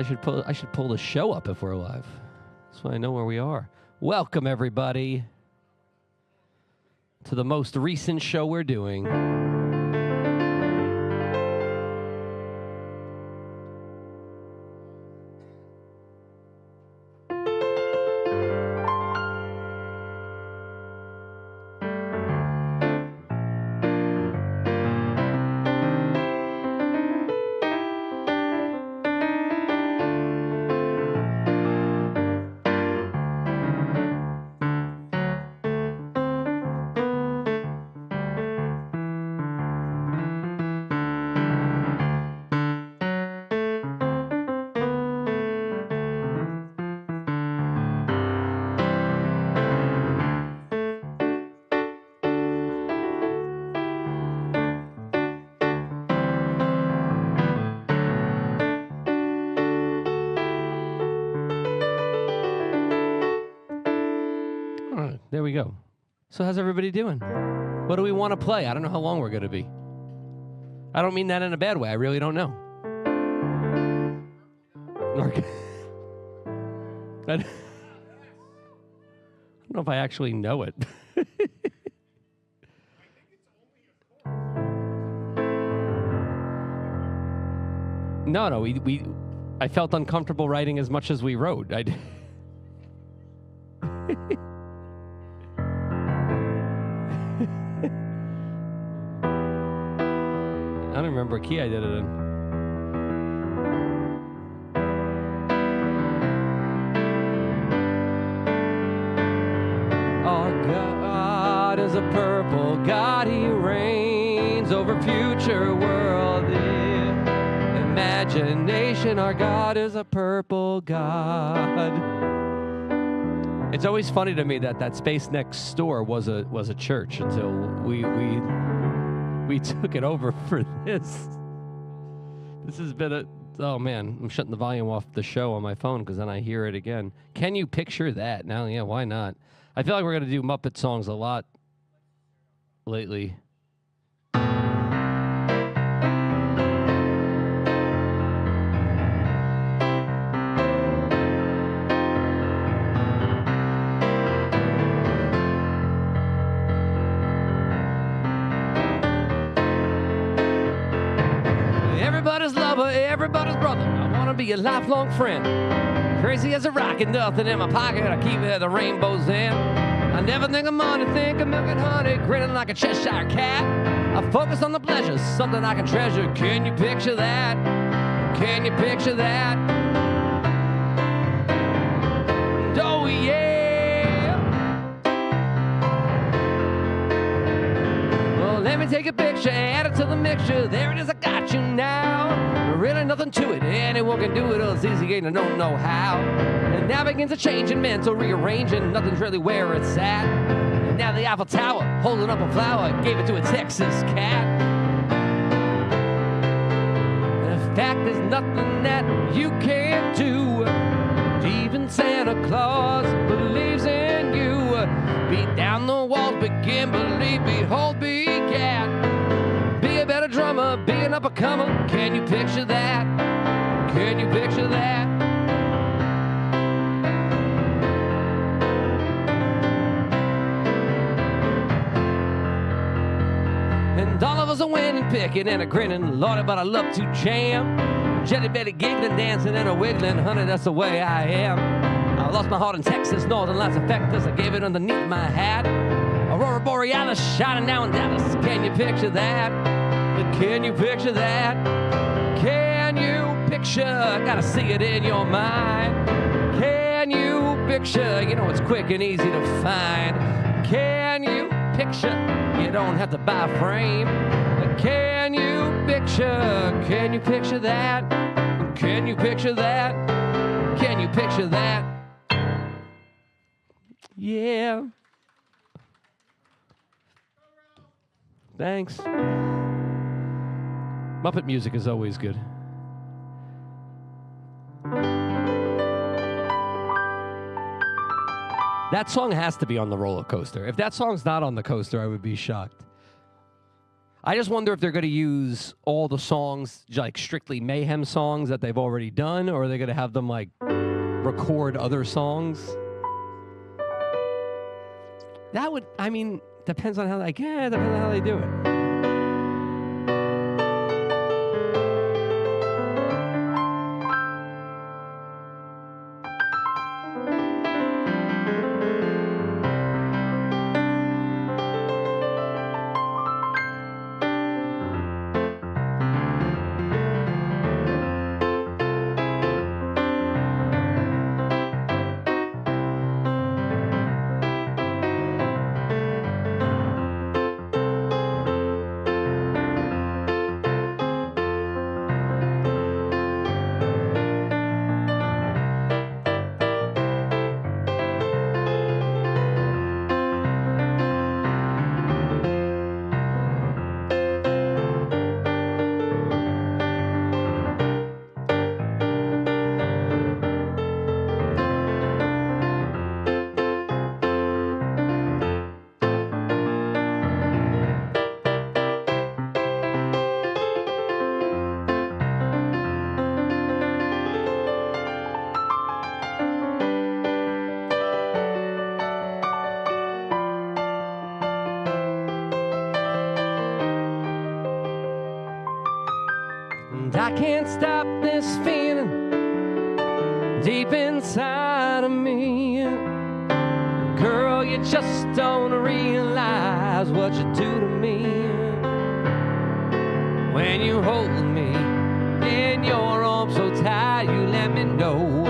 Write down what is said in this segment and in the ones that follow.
I should pull the show up if we're live, so I know where we are. Welcome everybody to the most recent show we're doing. There we go. So how's everybody doing? What do we want to play? I don't know how long we're going to be. I don't mean that in a bad way. I really don't know. I don't know if I actually know it. No, I felt uncomfortable writing as much as we wrote. I don't remember what key I did it in. Our God is a purple God, He reigns over future world. Imagination, our God is a purple God. It's always funny to me that space next door was a church until we took it over for this. This has been oh man, I'm shutting the volume off the show on my phone because then I hear it again. Can you picture that? Now, yeah, why not? I feel like we're going to do Muppet songs a lot lately. Everybody's lover, everybody's brother. I want to be a lifelong friend. Crazy as a rock and nothing in my pocket. I keep it the rainbow's end. I never think of money, think of milk and honey. Grinning like a Cheshire cat. I focus on the pleasures, something I can treasure. Can you picture that? Can you picture that? Oh yeah. Well, let me take a picture, add it to the mixture. There it is, I got you now. Really nothing to it, anyone can do it. It's easy, and I don't know how. And now begins a change in mental rearranging. Nothing's really where it's at. And now the Eiffel Tower, holding up a flower, gave it to a Texas cat. In fact, there's nothing that you can't do. Even Santa Claus believes in you. Beat down the walls, begin, believe, behold, begat. Be a better drummer, be an up-and-comer. Can you picture that? Can you picture that? And all of us are winning, picking and a grinning. Lordy, but I love to jam. Jelly belly giggling, dancing and a wiggling. Honey, that's the way I am. I lost my heart in Texas, Northern Lights affect us. I gave it underneath my hat. Aurora Borealis shining down in Dallas. Can you picture that? Can you picture that? Can you picture? Gotta see it in your mind. Can you picture? You know it's quick and easy to find. Can you picture? You don't have to buy a frame. Can you picture? Can you picture that? Can you picture that? Can you picture that? Yeah. Thanks. Muppet music is always good. That song has to be on the roller coaster. If that song's not on the coaster, I would be shocked. I just wonder if they're going to use all the songs, like strictly Mayhem songs that they've already done, or are they going to have them like record other songs? That would, I mean, depends on how, like, yeah, depends on how they do it. I can't stop this feeling deep inside of me. Girl, you just don't realize what you do to me. When you hold me in your arms so tight, you let me know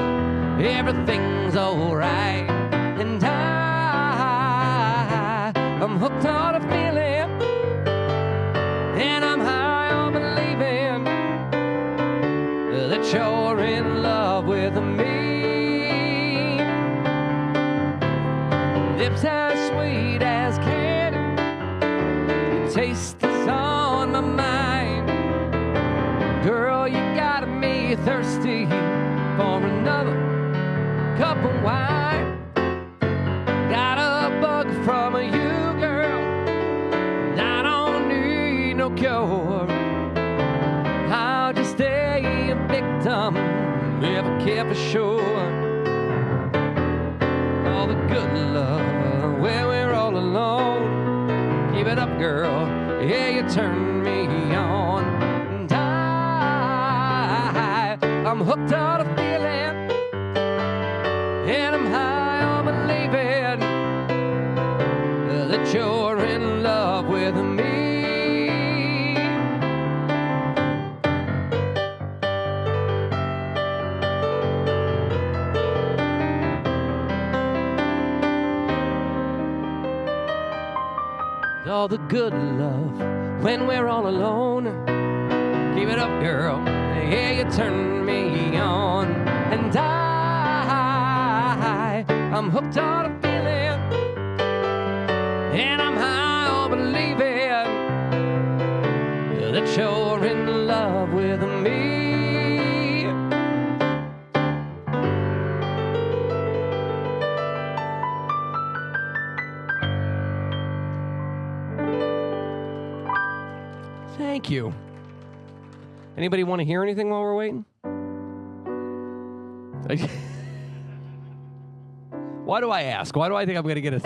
everything's alright. And I'm hooked on a feeling, and I'm high on believing that you're in love with me. Lips as sweet as candy, your taste is on my mind. Girl, you got me thirsty for another cup of wine. Got a bug from you, girl, and I don't need no cure. I'll just stay a victim if I care for sure. All the good love when we're all alone. Give it up, girl, yeah, you turn me on. And I'm hooked on a feeling, and I'm high on believing that you're in love with me. All the good love when we're all alone. Give it up, girl, yeah, you turn me on. And I'm hooked on a feeling, and I'm high on believing that you're in love with me. Thank you. Anybody want to hear anything while we're waiting? Why do I ask? Why do I think I'm going to get a...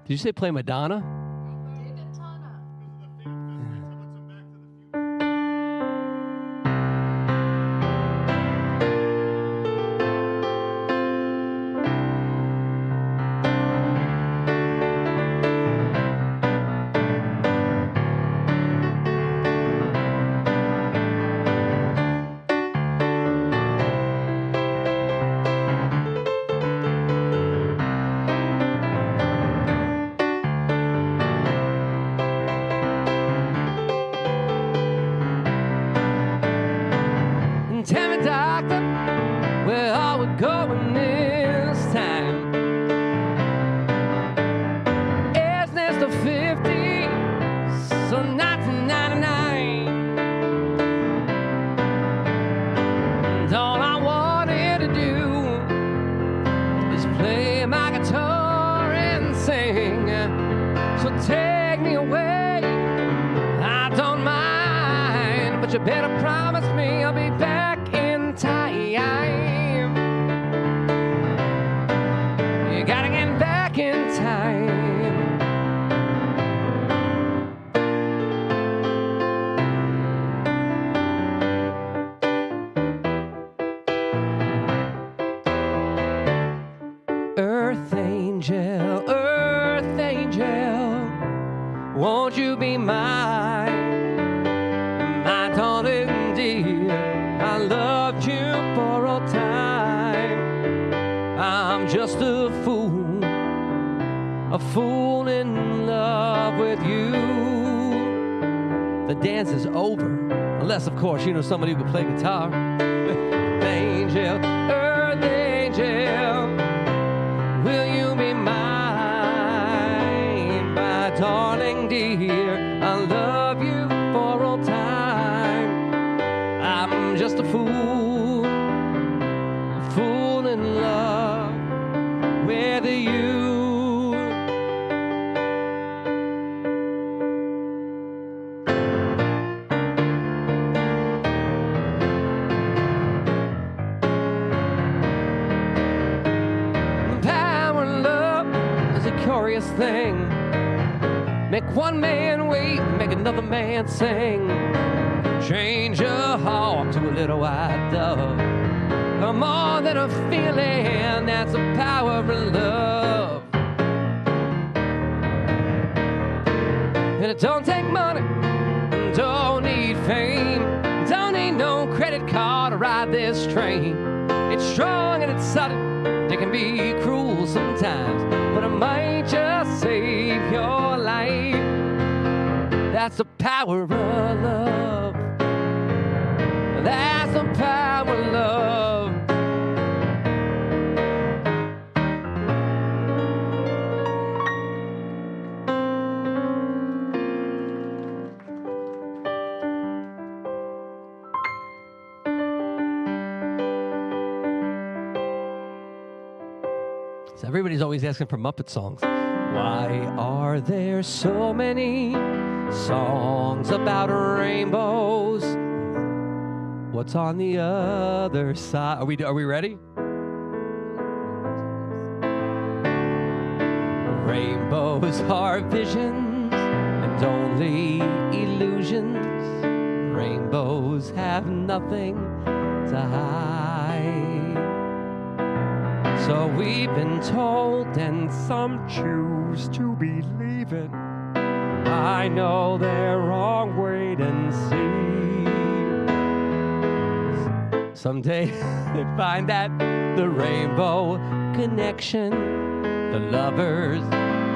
Did you say play Madonna? sing. So take me away, I don't mind, but you better promise me I'll be back in time. You gotta get back in time. Earth angel, won't you be mine, my darling dear? I loved you for all time. I'm just a fool in love with you. The dance is over, unless of course you know somebody who can play guitar. Angel, earth angel, will you be mine, my darling dear? I love you for all time. I'm just a fool in love with you. Curious thing, make one man weep, make another man sing. Change a hawk to a little white dove. No more than a feeling, that's the power of love. And it don't take money, don't need fame, don't need no credit card to ride this train. It's strong and it's sudden, it can be cruel sometimes, but it might just save your life. That's the power of love. That's the power of love. So everybody's always asking for Muppet songs. Why are there so many songs about rainbows? What's on the other side? Are we ready? Rainbows are visions and only illusions. Rainbows have nothing to hide. So we've been told, and some choose to believe it. I know they're wrong, wait and see. Someday they find that the rainbow connection, the lovers,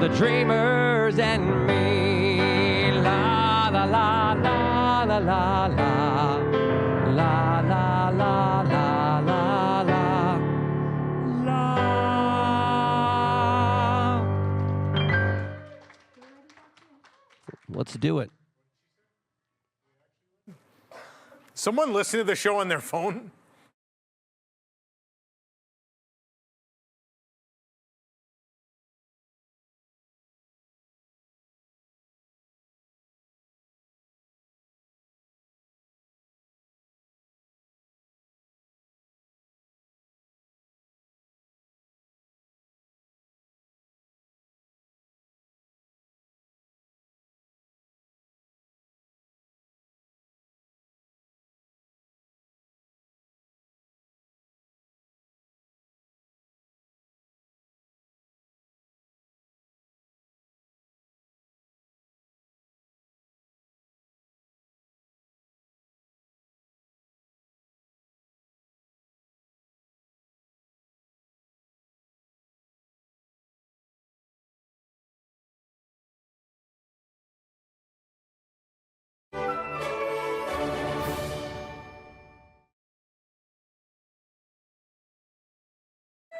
the dreamers, and me. La la la la la la la la la la la la la. Let's do it. Someone listening to the show on their phone?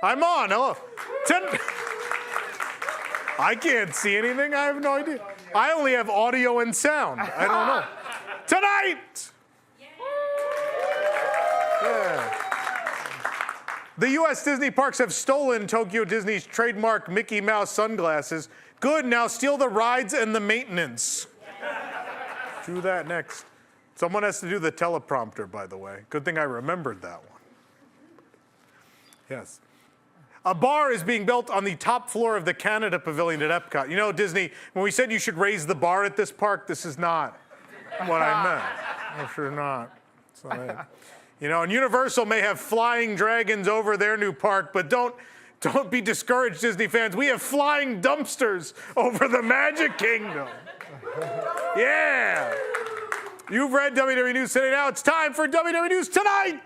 I'm on. Hello. I can't see anything. I have no idea. I only have audio and sound. I don't know. Tonight! Yeah. The U.S. Disney parks have stolen Tokyo Disney's trademark Mickey Mouse sunglasses, good. Now steal the rides and the maintenance. Do that next. Someone has to do the teleprompter, by the way. Good thing I remembered that one. Yes. A bar is being built on the top floor of the Canada Pavilion at Epcot. You know, Disney, when we said you should raise the bar at this park, this is not what I meant. For sure not. It's not it. You know, and Universal may have flying dragons over their new park, but don't be discouraged, Disney fans. We have flying dumpsters over the Magic Kingdom. Yeah. You've read WDW News Today. Now it's time for WDW News Tonight.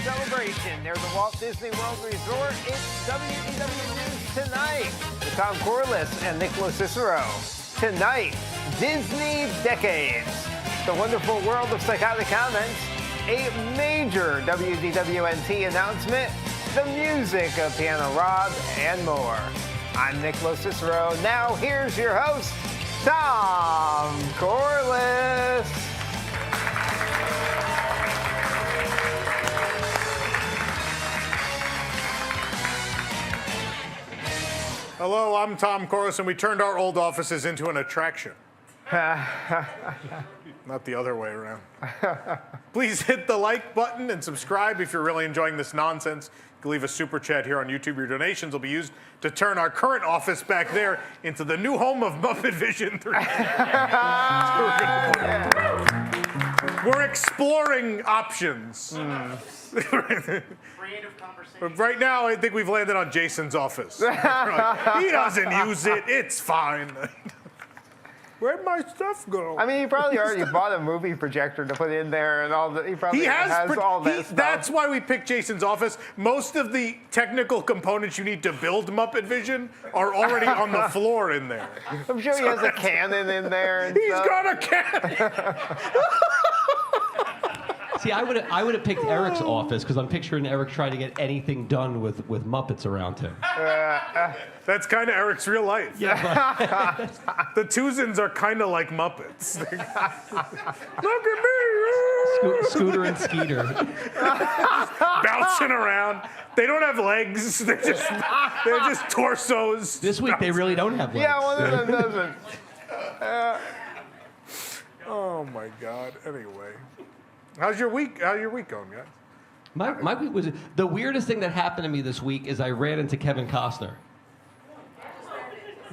Celebration near the Walt Disney World Resort. It's WDW News Tonight with Tom Corliss and Nicholas Cicero. Tonight, Disney Decades, the wonderful world of psychotic comments, a major WDWNT announcement, the music of Piano Rob, and more. I'm Nicholas Cicero. Now here's your host, Tom Corliss. Hello, I'm Tom Corliss, and we turned our old offices into an attraction. Not the other way around. Please hit the like button and subscribe if you're really enjoying this nonsense. You can leave a super chat here on YouTube. Your donations will be used to turn our current office back there into the new home of Muppet Vision 3. We're exploring options. Creative conversation. Right now, I think we've landed on Jason's office. He doesn't use it. It's fine. Where'd my stuff go? I mean, he probably already bought a movie projector to put in there and all the. He probably has all that stuff. That's why we picked Jason's office. Most of the technical components you need to build Muppet Vision are already on the floor in there. I'm sure he has a cannon in there. And He's stuff. got a cannon. See, I would have picked Eric's office because I'm picturing Eric trying to get anything done with Muppets around him. That's kind of Eric's real life. Yeah. The Tuzins are kind of like Muppets. Look at me! Scooter and Skeeter. Bouncing around. They don't have legs. They're just torsos. This week they really don't have legs. Yeah, one of them doesn't. Oh my God. Anyway. How's your week going, guys? My week was the weirdest thing that happened to me this week is I ran into Kevin Costner.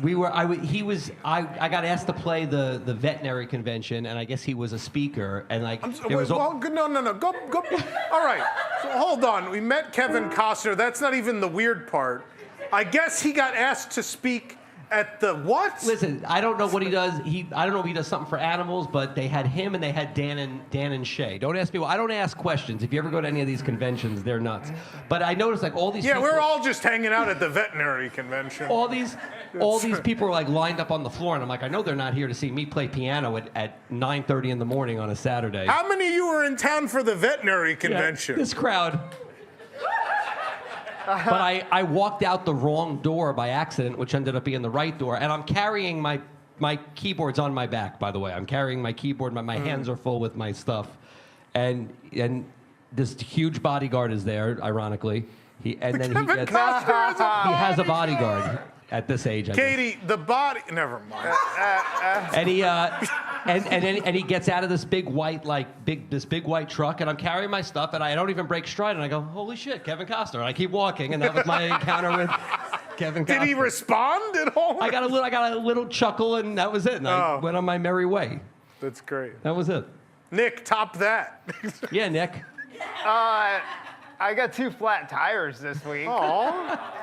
I got asked to play the veterinary convention, and I guess he was a speaker, and like no. Go. All right. So hold on. We met Kevin Costner. That's not even the weird part. I guess he got asked to speak at the what? Listen, I don't know what he does. I don't know if he does something for animals, but they had him and they had Dan and Shay. Don't ask me. I don't ask questions. If you ever go to any of these conventions, they're nuts. But I noticed like all these. Yeah, people, we're all just hanging out at the veterinary convention. All these people are like lined up on the floor, and I'm like, I know they're not here to see me play piano at 9:30 in the morning on a Saturday. How many of you were in town for the veterinary convention? Yeah, this crowd. But I walked out the wrong door by accident, which ended up being the right door. And I'm carrying my keyboards on my back, by the way. I'm carrying my keyboard. My hands are full with my stuff. And this huge bodyguard is there, ironically. He has a bodyguard at this age. Katie, the body. Never mind. And he gets out of this big white truck, and I'm carrying my stuff, and I don't even break stride, and I go, holy shit, Kevin Costner. And I keep walking, and that was my encounter with Kevin Costner. Did he respond at all? I got a little chuckle, and that was it. And I went on my merry way. That's great. That was it. Nick, top that. Yeah, Nick. I got 2 flat tires this week. Aw.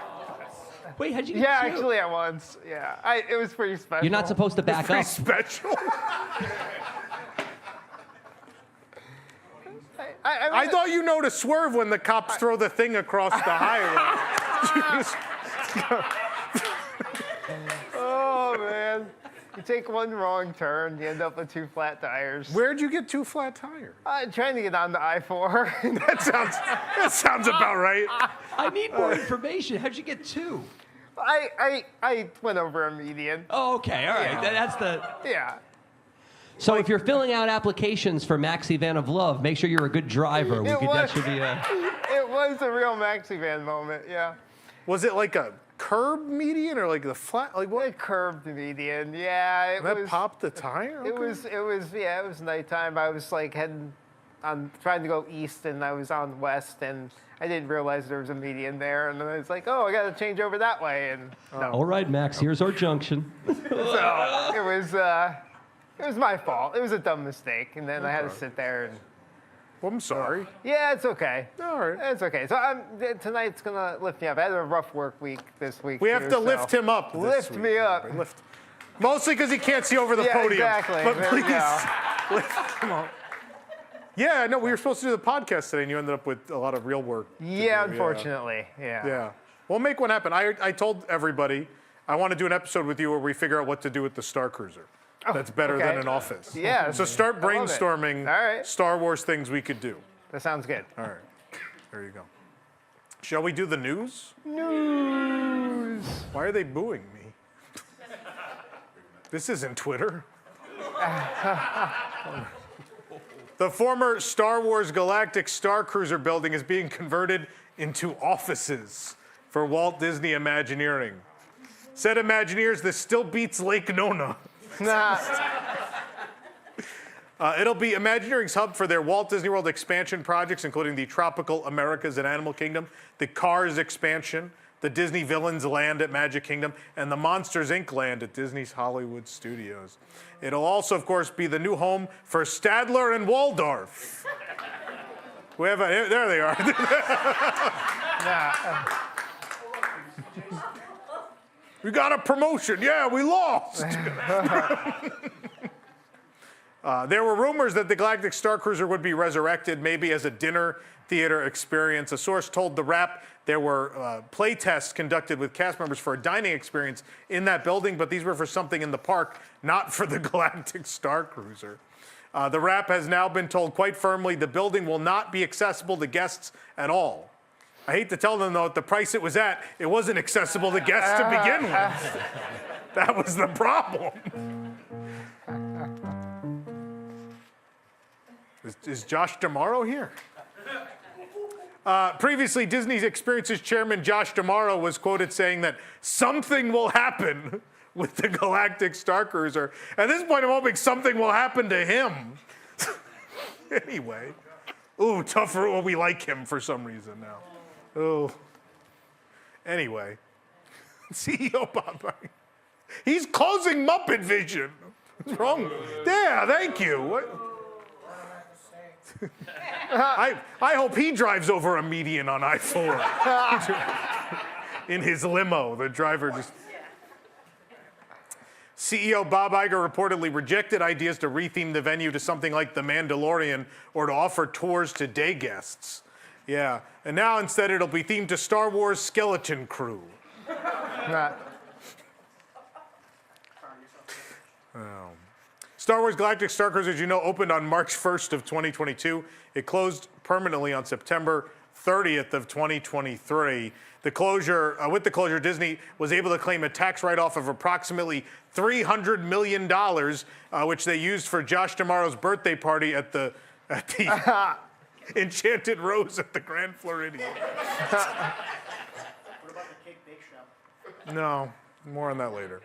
Wait, how'd you get Yeah, two? actually at once. Yeah, it was pretty special. You're not supposed to back Pretty up. special. I thought you know to swerve when the cops throw the thing across the highway. Oh man, you take one wrong turn, you end up with 2 flat tires. Where'd you get 2 flat tires? Trying to get on the I-4. That sounds about right. I need more information. How'd you get 2? I went over a median. Oh, okay, all right. Yeah. That's the. Yeah. So if you're filling out applications for Maxi Van of Love, make sure you're a good driver. That should be a... It was a real Maxi Van moment, yeah. Was it like a curb median or like the flat? Like what? A curved median, yeah. That popped the tire? Okay. It was nighttime. I was like trying to go east, and I was on west, and I didn't realize there was a median there, and then I was like, oh, I got to change over that way, and no. All right, Max, here's our junction. So it was my fault. It was a dumb mistake, and then I had to sit there and. Well, I'm sorry. Yeah, it's okay. All right. It's okay. So tonight's gonna lift me up. I had a rough work week this week. We have to lift him up. Lift me up. Mostly because he can't see over the podium. Exactly. But please lift him up. Yeah, no, we were supposed to do the podcast today, and you ended up with a lot of real work. Yeah, unfortunately. Yeah. We'll make one happen. I told everybody I want to do an episode with you where we figure out what to do with the Star Cruiser. That's better than an office. Yeah. So start brainstorming Star Wars things we could do. That sounds good. All right. There you go. Shall we do the news? News. Why are they booing me? This isn't Twitter. The former Star Wars Galactic Star Cruiser building is being converted into offices for Walt Disney Imagineering. Said Imagineers, this still beats Lake Nona. It'll be Imagineering's hub for their Walt Disney World expansion projects, including the Tropical Americas and Animal Kingdom, the Cars expansion, the Disney Villains Land at Magic Kingdom, and the Monsters, Inc. Land at Disney's Hollywood Studios. It'll also, of course, be the new home for Stadler and Waldorf. There they are. We got a promotion. Yeah, we lost. There were rumors that the Galactic Star Cruiser would be resurrected, maybe as a dinner theater experience. A source told The Wrap there were play tests conducted with cast members for a dining experience in that building, but these were for something in the park, not for the Galactic Star Cruiser. The Wrap has now been told quite firmly the building will not be accessible to guests at all. I hate to tell them, though, at the price it was at, it wasn't accessible to guests to begin with. That was the problem. Is Josh D'Amaro here? Previously, Disney's Experiences chairman Josh D'Amaro was quoted saying that something will happen with the Galactic Star Cruiser. At this point, I'm hoping something will happen to him. Anyway. Ooh, tougher. Well, we like him for some reason now. Oh. Anyway. CEO Bob. He's closing Muppet Vision. What's wrong? Yeah, thank you. What? I hope he drives over a median on I-4 in his limo. The driver just... CEO Bob Iger reportedly rejected ideas to retheme the venue to something like The Mandalorian or to offer tours to day guests. Yeah, and now instead it'll be themed to Star Wars Skeleton Crew. Star Wars Galactic Star Cruiser, as you know, opened on March 1st of 2022. It closed permanently on September 30th of 2023. With the closure, Disney was able to claim a tax write-off of approximately $300 million, which they used for Josh D'Amaro's birthday party at the Enchanted Rose at the Grand Floridian. What about the cake bake shop? No, more on that later.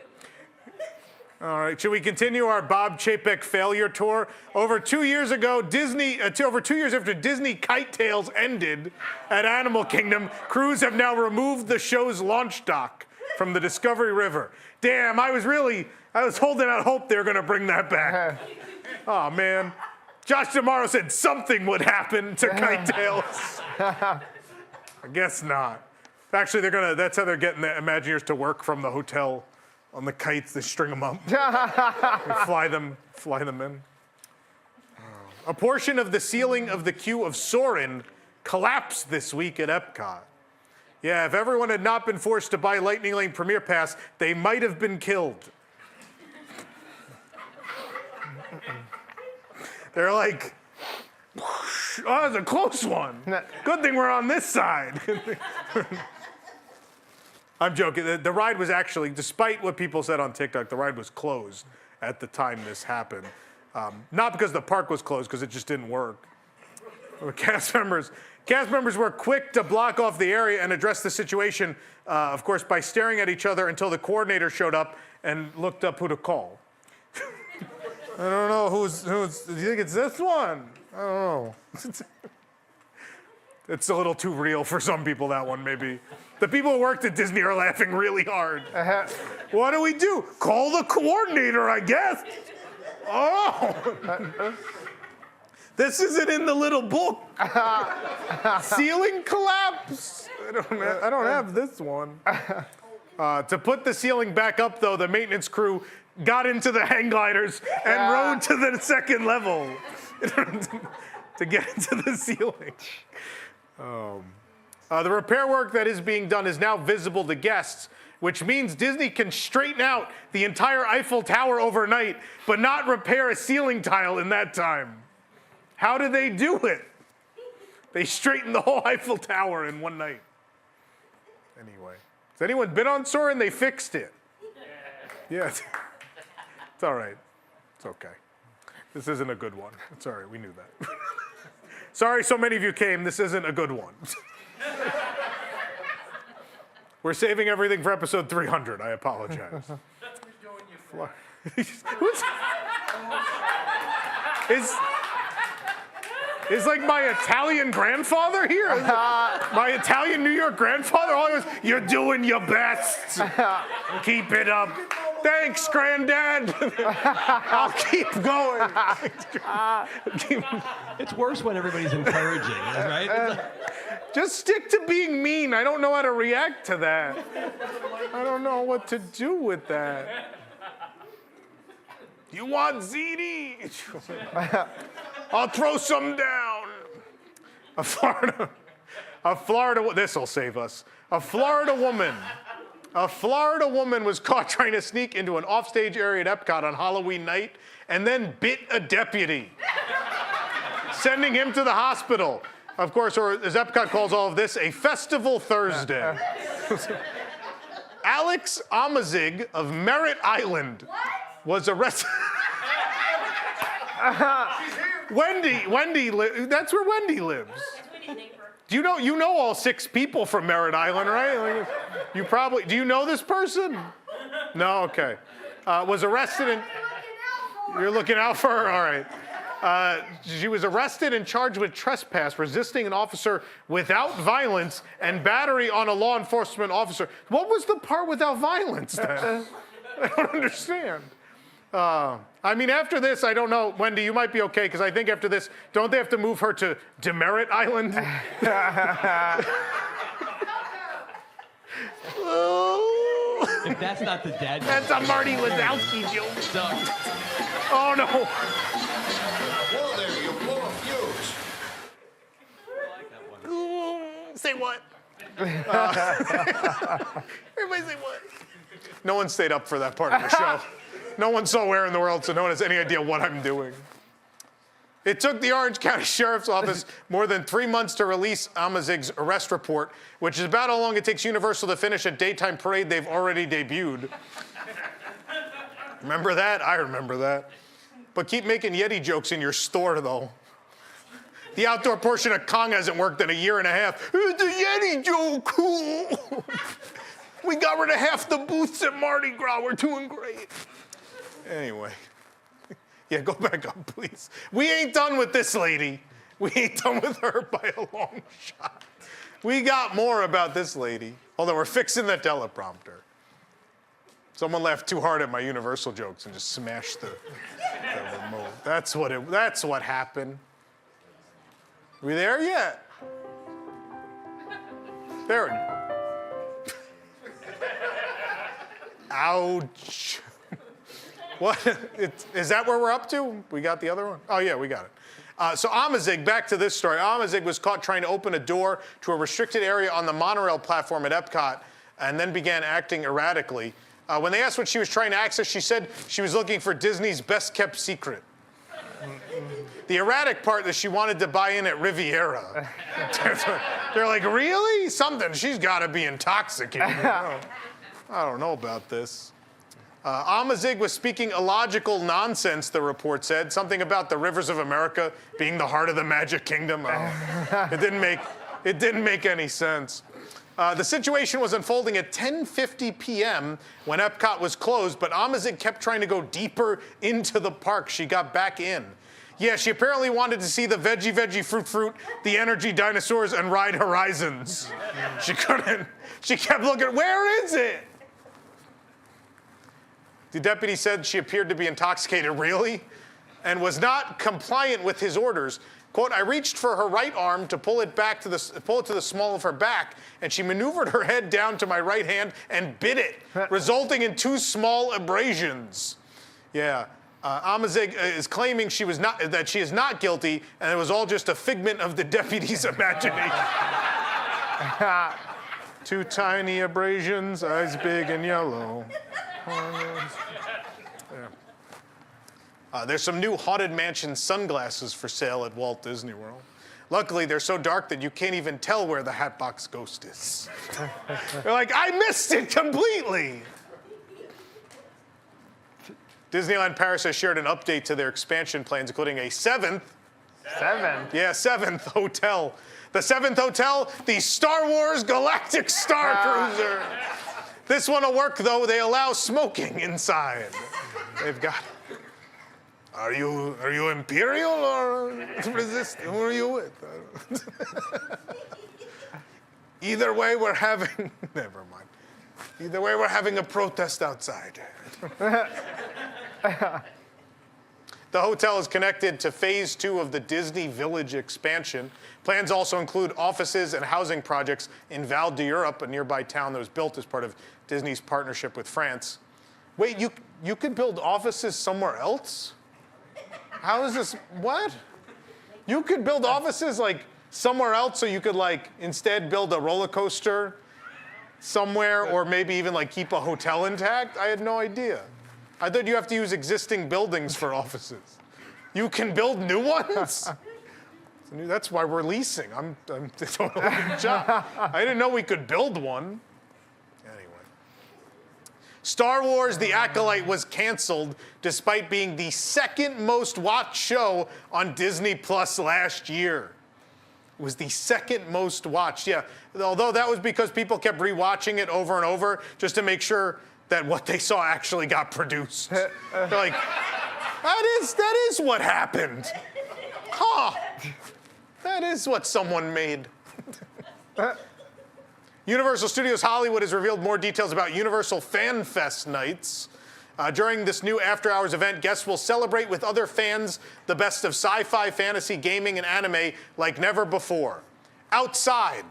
All right, should we continue our Bob Chapek failure tour? Over 2 years ago, over 2 years after Disney Kite Tales ended at Animal Kingdom, crews have now removed the show's launch dock from the Discovery River. Damn, I was holding out hope they were gonna bring that back. Oh man. Josh D'Amaro said something would happen to Kite Tales. I guess not. Actually, that's how they're getting the Imagineers to work from the hotel. On the kites, they string them up. They fly them in. A portion of the ceiling of the queue of Soarin' collapsed this week at Epcot. Yeah, if everyone had not been forced to buy Lightning Lane Premier Pass, they might have been killed. They're like, oh, that was a close one. Good thing we're on this side. I'm joking. The ride was actually, despite what people said on TikTok, the ride was closed at the time this happened. Not because the park was closed, because it just didn't work. The cast members were quick to block off the area and address the situation, of course, by staring at each other until the coordinator showed up and looked up who to call. I don't know who's. Do you think it's this one? I don't know. It's a little too real for some people, that one, maybe. The people who worked at Disney are laughing really hard. What do we do? Call the coordinator, I guess. Oh. This isn't in the little book. Ceiling collapse. I don't have this one. To put the ceiling back up, though, the maintenance crew got into the hang gliders and rode to the second level to get into the ceiling. The repair work that is being done is now visible to guests, which means Disney can straighten out the entire Eiffel Tower overnight, but not repair a ceiling tile in that time. How did they do it? They straightened the whole Eiffel Tower in one night. Anyway, has anyone been on Soarin'? They fixed it. Yeah, it's all right. It's okay. This isn't a good one. It's all right, we knew that. Sorry so many of you came, this isn't a good one. We're saving everything for episode 300, I apologize. Is like my Italian grandfather here? My Italian New York grandfather always, you're doing your best. Keep it up. Thanks, Granddad. I'll keep going. It's worse when everybody's encouraging, right? Just stick to being mean. I don't know how to react to that. I don't know what to do with that. You want ziti? I'll throw some down. This'll save us. A Florida woman was caught trying to sneak into an offstage area at Epcot on Halloween night and then bit a deputy, sending him to the hospital. Of course, or as Epcot calls all of this, a festival Thursday. Alex Amazig of Merritt Island was arrested. Wendy, that's where Wendy lives. Do you know all 6 people from Merritt Island, right? Like, do you know this person? No, okay. Was arrested and you're looking out for her? All right. She was arrested and charged with trespass, resisting an officer without violence, and battery on a law enforcement officer. What was the part without violence then? I don't understand. I mean, after this, I don't know. Wendy, you might be okay, because I think after this, don't they have to move her to Demerit Island? If that's not the dad joke. That's a Marty Lazowski joke. Sucked. Oh, no. Whoa there, you blow a fuse. Say what? Everybody say what? No one stayed up for that part of the show. No one's so where in the world, so no one has any idea what I'm doing. It took the Orange County Sheriff's Office more than 3 months to release Amazig's arrest report, which is about how long it takes Universal to finish a daytime parade they've already debuted. Remember that? I remember that. But keep making Yeti jokes in your store, though. The outdoor portion of Kong hasn't worked in a year and a half. It's a Yeti joke. Cool. We got rid of half the booths at Mardi Gras. We're doing great. Anyway. Yeah, go back up, please. We ain't done with this lady. We ain't done with her by a long shot. We got more about this lady. Although we're fixing the teleprompter. Someone laughed too hard at my Universal jokes and just smashed the remote. That's what happened. Are we there yet? There. Ouch. What? Is that where we're up to? We got the other one? Oh, yeah, we got it. So Amazig, back to this story. Amazig was caught trying to open a door to a restricted area on the monorail platform at Epcot and then began acting erratically. When they asked what she was trying to access, she said she was looking for Disney's best-kept secret. The erratic part that she wanted to buy in at Riviera. They're like, really? Something. She's got to be intoxicated. I don't know about this. Amazig was speaking illogical nonsense, the report said. Something about the rivers of America being the heart of the Magic Kingdom. Oh, it didn't make any sense. The situation was unfolding at 10:50 p.m. when Epcot was closed, but Amazig kept trying to go deeper into the park. She got back in. Yeah, she apparently wanted to see the veggie, fruit, the energy dinosaurs, and ride Horizons. She couldn't. She kept looking, where is it? The deputy said she appeared to be intoxicated, really, and was not compliant with his orders. Quote, I reached for her right arm to pull it to the small of her back, and she maneuvered her head down to my right hand and bit it, resulting in 2 small abrasions. Yeah, Amazig is claiming that she is not guilty, and it was all just a figment of the deputy's imagination. 2 tiny abrasions, eyes big and yellow. There's some new Haunted Mansion sunglasses for sale at Walt Disney World. Luckily, they're so dark that you can't even tell where the Hatbox Ghost is. They're like, I missed it completely. Disneyland Paris has shared an update to their expansion plans, including a 7th. 7th? Yeah, 7th hotel. The 7th hotel, the Star Wars Galactic Star Cruiser. This one will work, though. They allow smoking inside. They've got... Are you Imperial or Resistance? Who are you with? Either way, we're having... Never mind. Either way, we're having a protest outside. The hotel is connected to Phase 2 of the Disney Village expansion. Plans also include offices and housing projects in Val d'Europe, a nearby town that was built as part of Disney's partnership with France. Wait, you could build offices somewhere else? How is this? What? You could build offices like somewhere else, so you could like instead build a roller coaster somewhere, or maybe even like keep a hotel intact? I had no idea. I thought you have to use existing buildings for offices. You can build new ones? That's why we're leasing. I'm doing a good job. I didn't know we could build one. Anyway. Star Wars The Acolyte was canceled despite being the 2nd most watched show on Disney Plus last year. It was the 2nd most watched, yeah. Although that was because people kept rewatching it over and over just to make sure that what they saw actually got produced. They're like, that is what happened. Huh. That is what someone made. Universal Studios Hollywood has revealed more details about Universal FanFest nights. During this new after-hours event, guests will celebrate with other fans the best of sci-fi, fantasy, gaming, and anime like never before. Outside.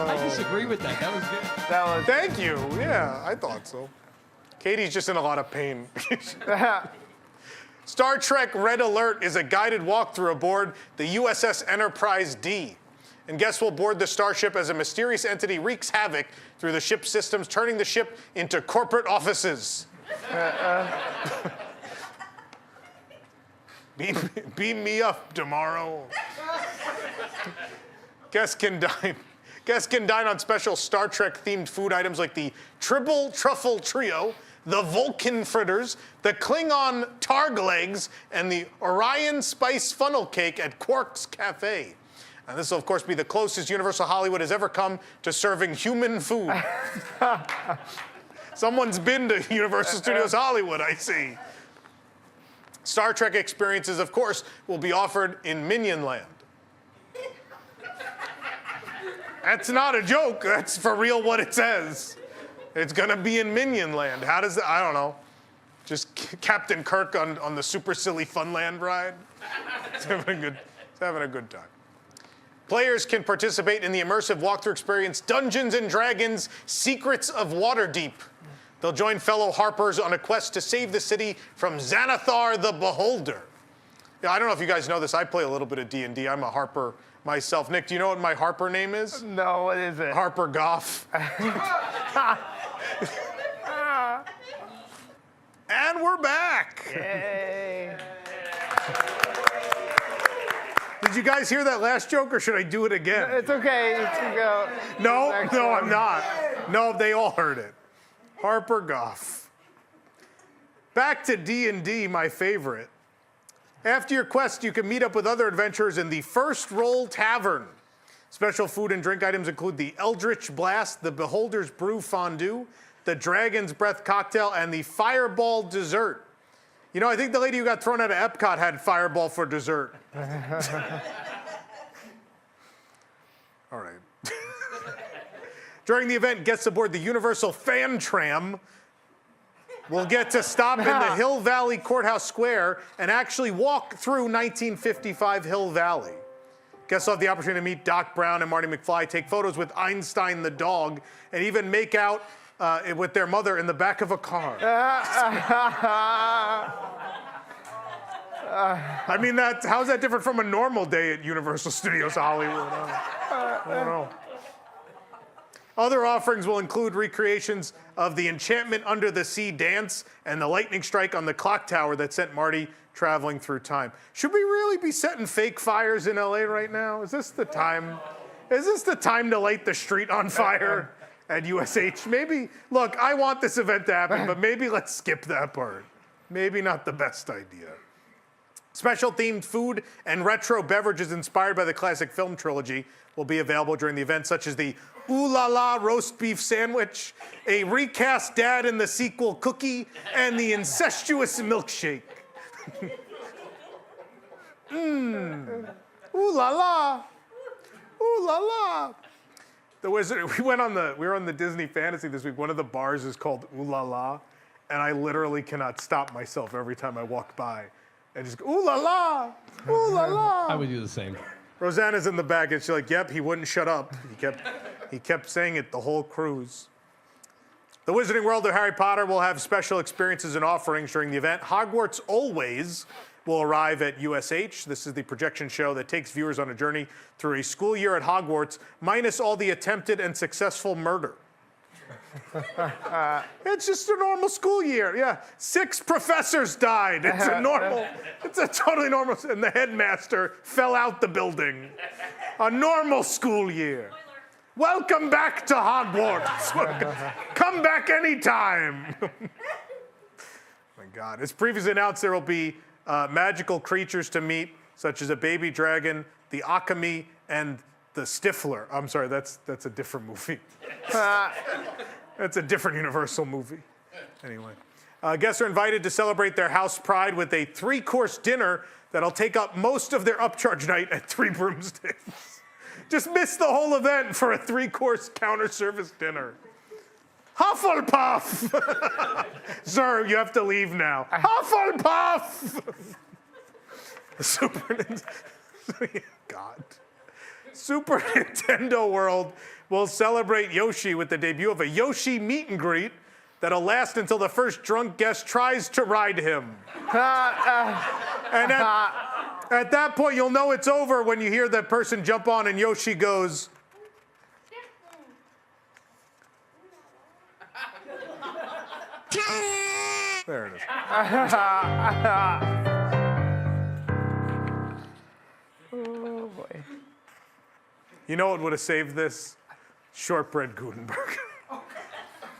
I disagree with that. That was good. That was... Thank you. Yeah, I thought so. Katie's just in a lot of pain. Star Trek Red Alert is a guided walkthrough aboard the USS Enterprise D. And guests will board the starship as a mysterious entity wreaks havoc through the ship's systems, turning the ship into corporate offices. Beam me up tomorrow. Guests can dine on special Star Trek-themed food items like the Tribble Truffle Trio, the Vulcan Fritters, the Klingon Targ Legs, and the Orion Spice Funnel Cake at Quark's Cafe. And this will, of course, be the closest Universal Hollywood has ever come to serving human food. Someone's been to Universal Studios Hollywood, I see. Star Trek experiences, of course, will be offered in Minion Land. That's not a joke. That's for real what it says. It's going to be in Minion Land. How does that? I don't know. Just Captain Kirk on the Super Silly Funland ride. It's having a good time. Players can participate in the immersive walkthrough experience Dungeons & Dragons Secrets of Waterdeep. They'll join fellow Harpers on a quest to save the city from Xanathar the Beholder. Yeah, I don't know if you guys know this. I play a little bit of D&D. I'm a Harper myself. Nick, do you know what my Harper name is? No, what is it? Harper Goff. And we're back. Yay. Did guys hear that last joke, or should I do it again? It's okay. You can go. No, Next no, one. I'm not. No, they all heard it. Harper Goff. Back to D&D, my favorite. After your quest, you can meet up with other adventurers in the First Roll Tavern. Special food and drink items include the Eldritch Blast, the Beholder's Brew Fondue, the Dragon's Breath Cocktail, and the Fireball Dessert. You know, I think the lady who got thrown out of Epcot had Fireball for dessert. All right. During the event, guests aboard the Universal Fan Tram will get to stop in the Hill Valley Courthouse Square and actually walk through 1955 Hill Valley. Guests will have the opportunity to meet Doc Brown and Marty McFly, take photos with Einstein the dog, and even make out with their mother in the back of a car. I mean, how's that different from a normal day at Universal Studios Hollywood? I don't know. Other offerings will include recreations of the Enchantment Under the Sea dance and the lightning strike on the clock tower that sent Marty traveling through time. Should we really be setting fake fires in LA right now? Is this the time? Is this the time to light the street on fire at USH? Maybe, look, I want this event to happen, but maybe let's skip that part. Maybe not the best idea. Special themed food and retro beverages inspired by the classic film trilogy will be available during the event, such as the Ooh La La roast beef sandwich, a recast Dad in the sequel cookie, and the incestuous milkshake. Ooh La La. Ooh La La. The Wizard, we were on the Disney Fantasy this week. One of the bars is called Ooh La La, and I literally cannot stop myself every time I walk by. And just go, ooh la la, ooh la la. I would do the same. Rosanna's in the back, and she's like, yep, he wouldn't shut up. He kept saying it the whole cruise. The Wizarding World of Harry Potter will have special experiences and offerings during the event. Hogwarts Always will arrive at USH. This is the projection show that takes viewers on a journey through a school year at Hogwarts, minus all the attempted and successful murder. It's just a normal school year, yeah. 6 professors died. It's a totally normal, and the headmaster fell out the building. A normal school year. Welcome back to Hogwarts. Come back anytime. My God. As previously announced, there will be magical creatures to meet, such as a baby dragon, the Akami, and the Stifler. I'm sorry, that's a different movie. That's a different Universal movie. Anyway. Guests are invited to celebrate their house pride with a 3-course dinner that'll take up most of their upcharge night at 3 Broomsticks. Just miss the whole event for a 3-course counter-service dinner. Hufflepuff! Sir, you have to leave now. Hufflepuff! Super Nintendo World will celebrate Yoshi with the debut of a Yoshi meet and greet that'll last until the first drunk guest tries to ride him. And at that point, you'll know it's over when you hear that person jump on and Yoshi goes, there it is. Oh, boy. You know what would have saved this? Shortbread Gutenberg.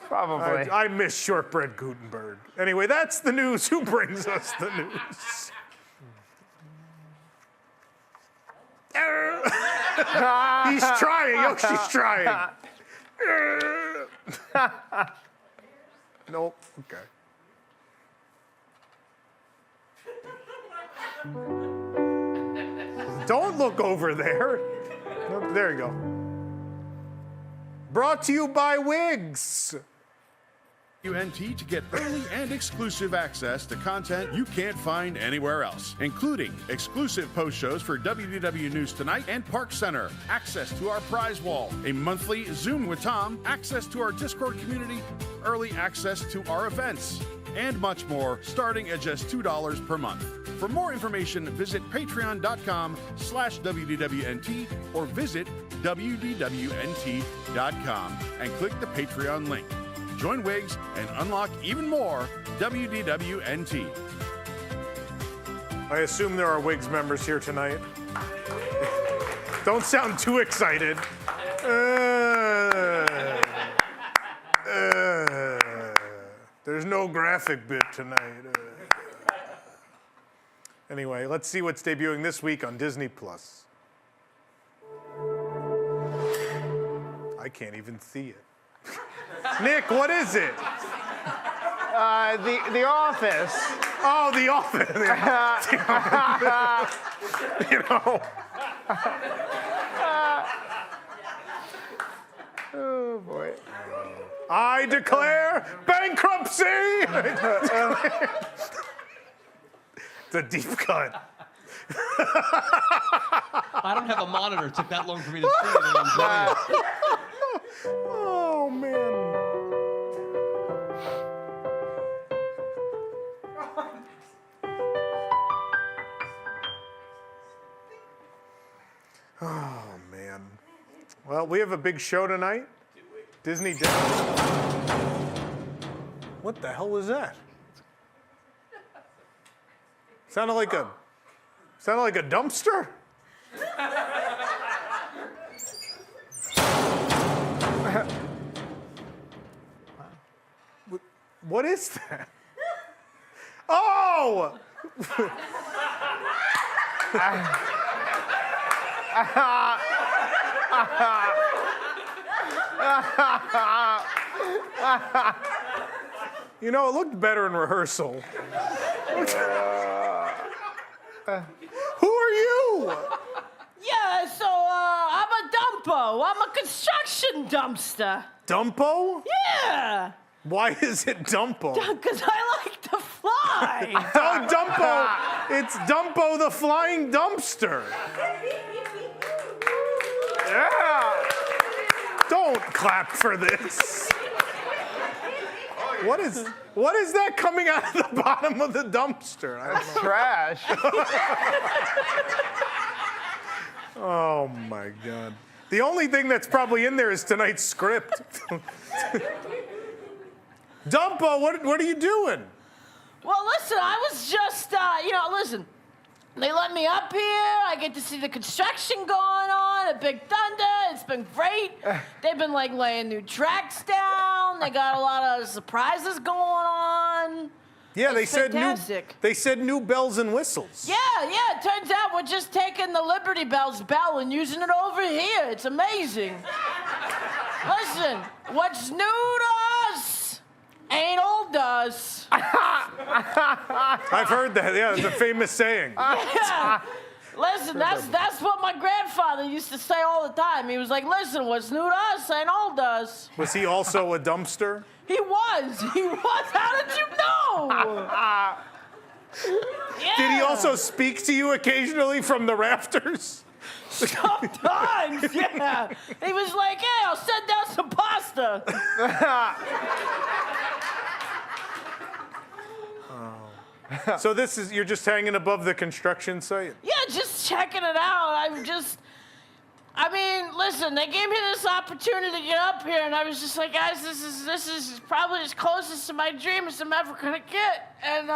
Probably. I miss Shortbread Gutenberg. Anyway, that's the news. Who brings us the news? He's trying. Yoshi's trying. Nope. Okay. Don't look over there. Nope, there you go. Brought to you by Wigs. WDWNT to get early and exclusive access to content you can't find anywhere else, including exclusive post shows for WDW News Tonight and Park Center, access to our prize wall, a monthly Zoom with Tom, access to our Discord community, early access to our events, and much more, starting at just $2 per month. For more information, visit patreon.com/WDWNT or visit WDWNT.com and click the Patreon link. Join Wigs and unlock even more WDWNT. I assume there are Wigs members here tonight. Don't sound too excited. There's no graphic bit tonight. Anyway, let's see what's debuting this week on Disney+. I can't even see it. Nick, what is it? The Office. Oh, The Office. You know. Oh, boy. I declare bankruptcy! It's a deep cut. I don't have a monitor. It took that long for me to see it and enjoy it. Oh, man. Oh, man. Well, we have a big show tonight. Disney Day. What the hell was that? Sounded like a dumpster? What is that? Oh! You know, it looked better in rehearsal. Who are you? Yeah, so I'm a dumpo. I'm a construction dumpster. Dumbo? Yeah, Why is it Dumbo? because I like to fly. Oh, Dumbo! It's Dumbo the Flying Dumpster. Yeah! Don't clap for this. What is that coming out of the bottom of the dumpster? I don't know. Trash. Oh my God. The only thing that's probably in there is tonight's script. Dumbo, what are you doing? Well, listen, I was just, listen. They let me up here. I get to see the construction going on at Big Thunder. It's been great. They've been laying new tracks down. They got a lot of surprises going on. Yeah, It's fantastic. they said new bells and whistles. Yeah. It turns out we're just taking the Liberty Bell's bell and using it over here. It's amazing. Listen, what's new to us ain't old to us. I've heard that. Yeah, it's a famous saying. Yeah. Listen, that's what my grandfather used to say all the time. He was like, listen, what's new to us ain't old to us. Was he also a dumpster? He was. How did you know? Yeah. Did he also speak to you occasionally from the rafters? Sometimes, yeah. He was like, hey, I'll send down some pasta. So you're just hanging above the construction site? Yeah, just checking it out. Listen, they gave me this opportunity to get up here, and I was just like, guys, this is probably as closest to my dream as I'm ever gonna get. And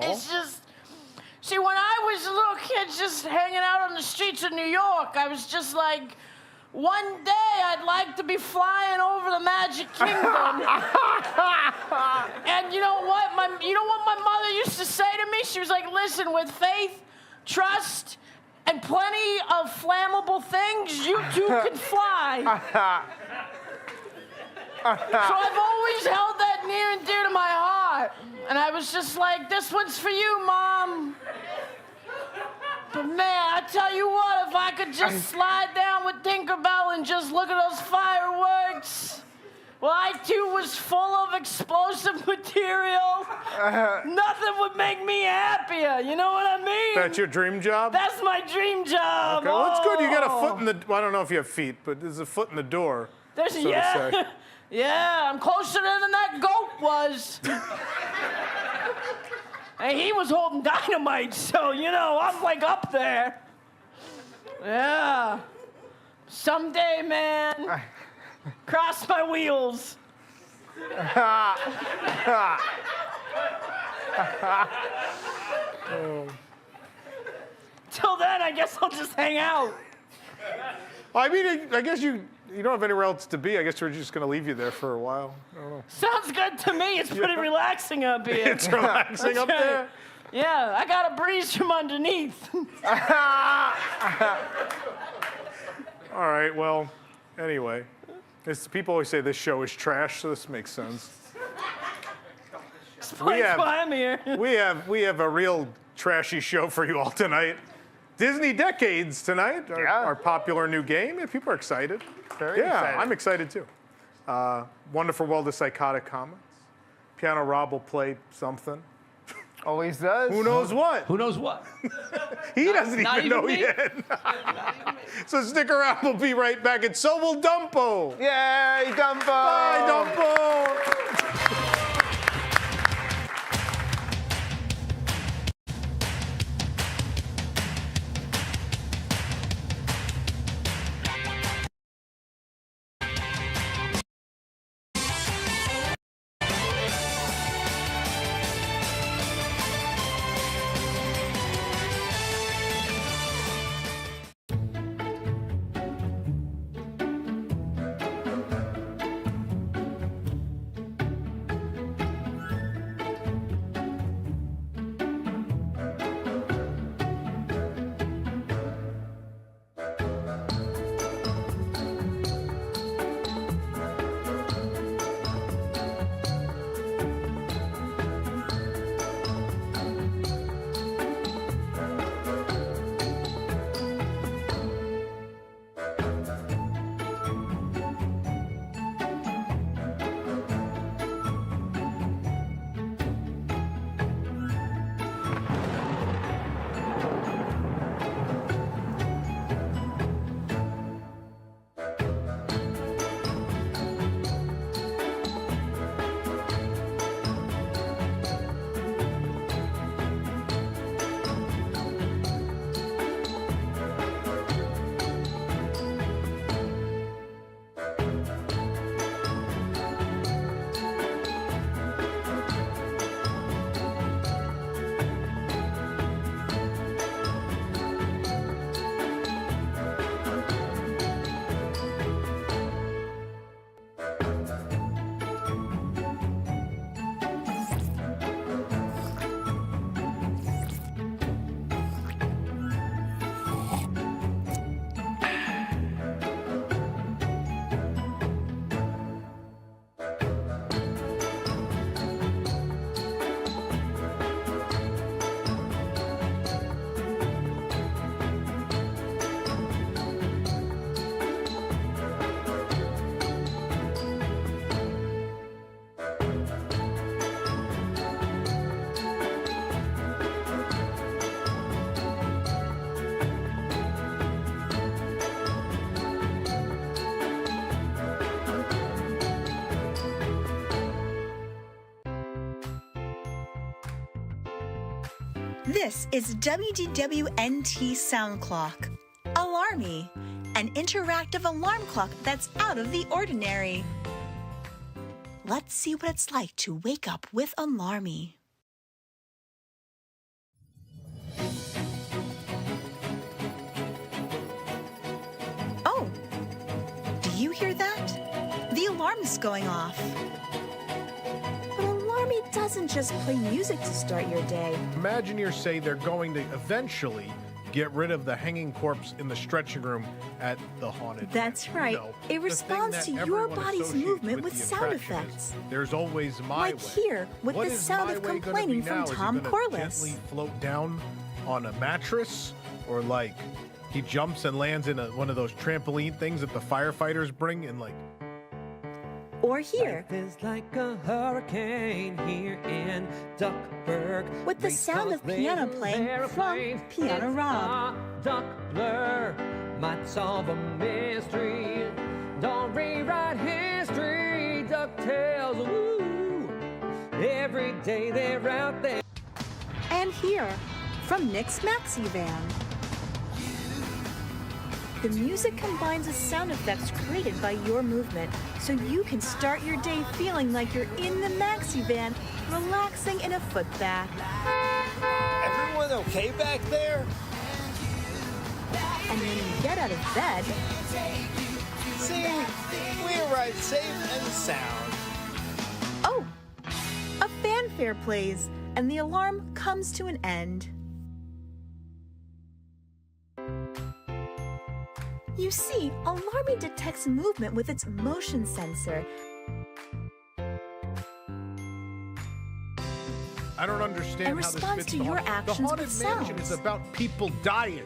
it's just, see, when I was a little kid just hanging out on the streets of New York, I was just like, one day I'd like to be flying over the Magic Kingdom. And you know what my mother used to say to me? She was like, listen, with faith, trust, and plenty of flammable things, you too can fly. So I've always held that near and dear to my heart. And I was just like, this one's for you, Mom. But man, I tell you what, if I could just slide down with Tinkerbell and just look at those fireworks. Well, I too was full of explosive material. Nothing would make me happier. You know what I mean? That's your dream job? That's my dream job. Okay, well, that's good. You got a foot in Oh. the. Well, I don't know if you have feet, but there's a foot in the door. There's so to say. Yeah, I'm closer than that goat was. And he was holding dynamite, so, I'm up there. Yeah. Someday, man. Cross my wheels. Till then, I guess I'll just hang out. I mean, I guess you don't have anywhere else to be. I guess we're just going to leave you there for a while. I don't know. Sounds good to me. It's pretty relaxing up here. It's relaxing up there? Yeah, I got a breeze from underneath. All right, well, anyway. People always say this show is trash, so this makes sense. Explains why I'm here. We have a real trashy show for you all tonight. Disney Decades tonight, our popular new game. Yeah, people are excited. Very excited. I'm excited too. Wonderful World of Psychotic Comments. Piano Rob will play something. Always does. Who knows what? Who knows what? He doesn't not even know me. yet. So stick around. We'll be right back. And so will Dumbo. Yay, Dumbo! Bye, Dumbo. This is WDWNT Sound Clock. Alarmy, an interactive alarm clock that's out of the ordinary. Let's see what it's like to wake up with Alarmy. Oh, do you hear that? The alarm is going off. But Alarmy doesn't just play music to start your day. Imagineers say they're going to eventually get rid of the hanging corpse in the stretching room at the haunted. That's right. It responds to your body's movement with sound effects. There's always my way. Like here, with the sound of complaining from Tom Corliss. Gently float down on a mattress, or like he jumps and lands in one of those trampoline things that the firefighters bring, and like. Or here, There's like a hurricane here in Duckburg. with the sound of piano playing from Piano Rob. Duck blur might solve a mystery. Don't rewrite history. DuckTales, woo. Every day they're out there. And here, from Nick's Maxi Van. The music combines the sound effects created by your movement, so you can start your day feeling like you're in the Maxi Van, relaxing in a foot bath. Everyone okay back there? And when you get out of bed, See, we arrived safe and sound. oh, a fanfare plays and the alarm comes to an end. You see, Alarmy detects movement with its motion sensor. I don't understand And how this responds fits to the your haunted- actions The Haunted with Mansion sounds. is about people dying.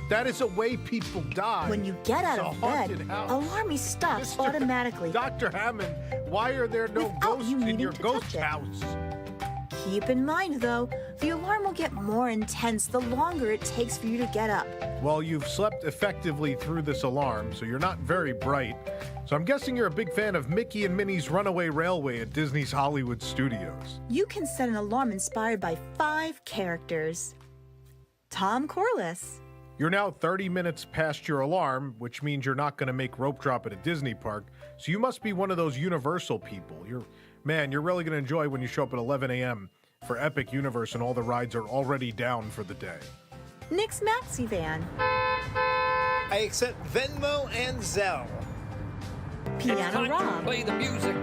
That is a way people die. When you get out It's a of bed, haunted house. Alarmy stops Mr. automatically. Dr. Hammond, why are there no Without ghosts you in needing your to ghost touch it. house? Keep in mind, though, the alarm will get more intense the longer it takes for you to get up. Well, you've slept effectively through this alarm, so you're not very bright. So I'm guessing you're a big fan of Mickey and Minnie's Runaway Railway at Disney's Hollywood Studios. You can set an alarm inspired by 5 characters. Tom Corliss, You're now 30 minutes past your alarm, which means you're not going to make rope drop at a Disney park. So you must be one of those Universal people. You're really going to enjoy when you show up at 11 a.m. for Epic Universe and all the rides are already down for the day. Nick's Maxi Van, I accept Venmo and Zelle. It's Piano time to Rob, play the music.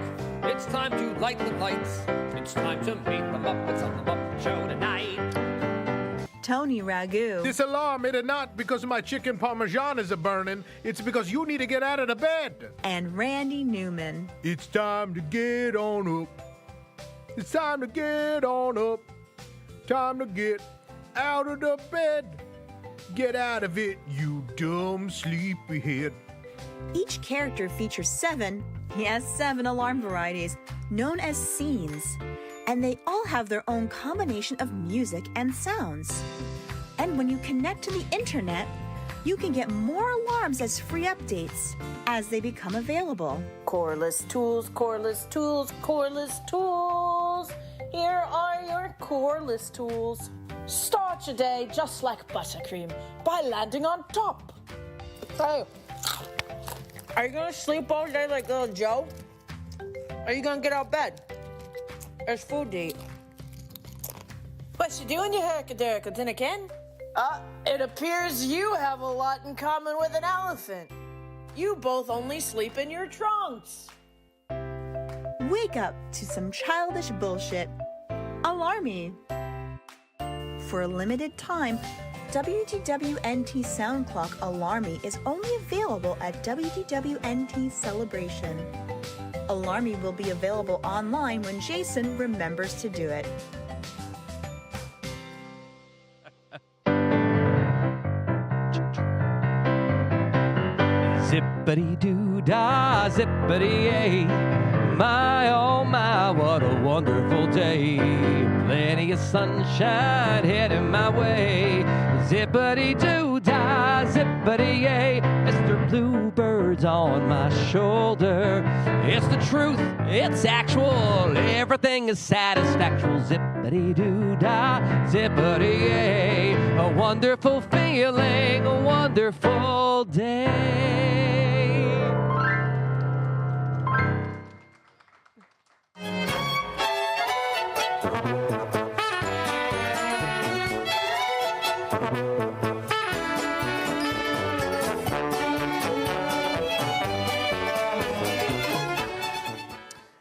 It's time to light the lights. It's time to meet the Muppets on the Muppet Show tonight. Tony Ragu, This alarm, it is not because my chicken parmesan is a-burning. It's because you need to get out of the bed. and Randy Newman. It's time to get on up. It's time to get on up. Time to get out of the bed. Get out of it, you dumb sleepyhead. Each character features 7 alarm varieties, known as scenes, and they all have their own combination of music and sounds. And when you connect to the internet, you can get more alarms as free updates as they become available. Coreless tools, coreless tools, coreless tools. Here are your coreless tools. Start your day just like buttercream by landing on top. Hey, are you gonna sleep all day like little Joe? Are you gonna get out of bed? There's food to eat. What you doing, you herkadurka, tin again? It appears you have a lot in common with an elephant. You both only sleep in your trunks. Wake up to some childish bullshit. Alarmy. For a limited time, WDWNT Sound Clock Alarmy is only available at WDWNT Celebration. Alarmy will be available online when Jason remembers to do it. Zippity-doo-dah, zippity-yay. My, oh my, what a wonderful day. Plenty of sunshine heading my way. Zippity-doo-dah, zippity-yay. Mr. Bluebird's on my shoulder. It's the truth, it's actual. Everything is satisfactual. Zippity-doo-dah, zippity-yay. A wonderful feeling, a wonderful day.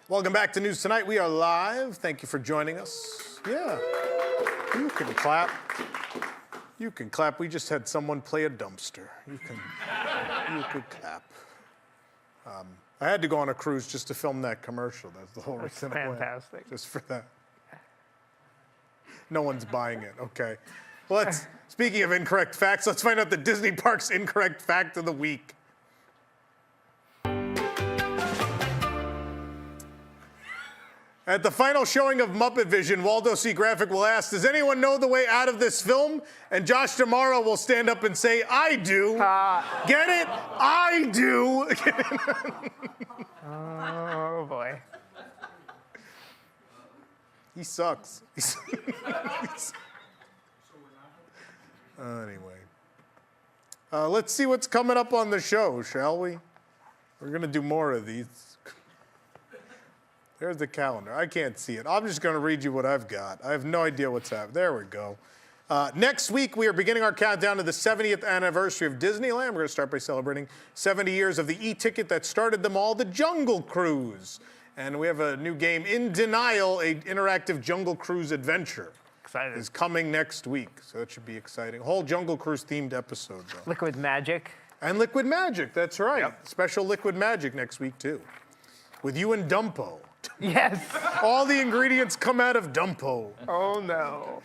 Welcome back to News Tonight. We are live. Thank you for joining us. Yeah, you can clap. You can clap. We just had someone play a dumpster. You could clap. I had to go on a cruise just to film that commercial. That's the whole reason. I went. Fantastic. Just for that. No one's buying it. Okay. Well, speaking of incorrect facts, let's find out the Disney Parks incorrect fact of the week. At the final showing of Muppet Vision, Waldo C. Graphic will ask, does anyone know the way out of this film? And Josh D'Amaro will stand up and say, I do. Get it? I do. Oh, boy. He sucks. Anyway. Let's see what's coming up on the show, shall we? We're going to do more of these. There's the calendar. I can't see it. I'm just going to read you what I've got. I have no idea what's happening. There we go. Next week, we are beginning our countdown to the 70th anniversary of Disneyland. We're going to start by celebrating 70 years of the e-ticket that started them all, the Jungle Cruise. And we have a new game, In Denial, an interactive Jungle Cruise adventure. Excited. Is coming next week, so that should be exciting. Whole Jungle Cruise themed episode, though. Liquid Magic. And Liquid Magic, that's right. Yep. Special Liquid Magic next week, too. With you and Dumbo. Yes. All the ingredients come out of Dumbo. Oh, no.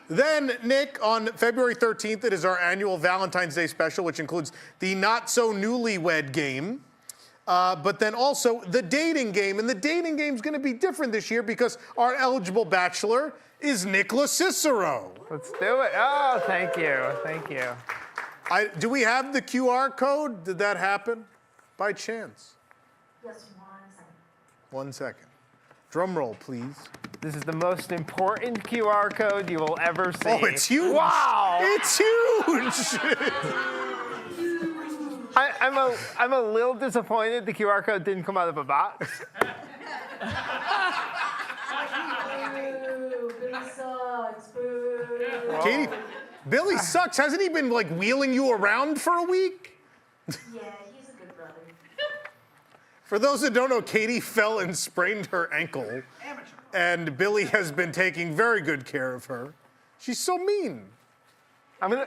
Then, Nick, on February 13th, it is our annual Valentine's Day special, which includes the not-so-newlywed game, but then also the dating game. And the dating game is going to be different this year because our eligible bachelor is Nicholas Cicero. Let's do it. Oh, thank you. Thank you. Do we have the QR code? Did that happen by chance? Yes, 1 second. 1 second. Drum roll, please. This is the most important QR code you will ever see. Oh, it's huge. Wow. It's huge. I'm a little disappointed the QR code didn't come out of a box. Boo, Billy sucks, boo. Katie, Billy sucks. Hasn't he been like wheeling you around for a week? Yeah, he's a good brother. For those that don't know, Katie fell and sprained her ankle. And Billy has been taking very good care of her. She's so mean. I'm gonna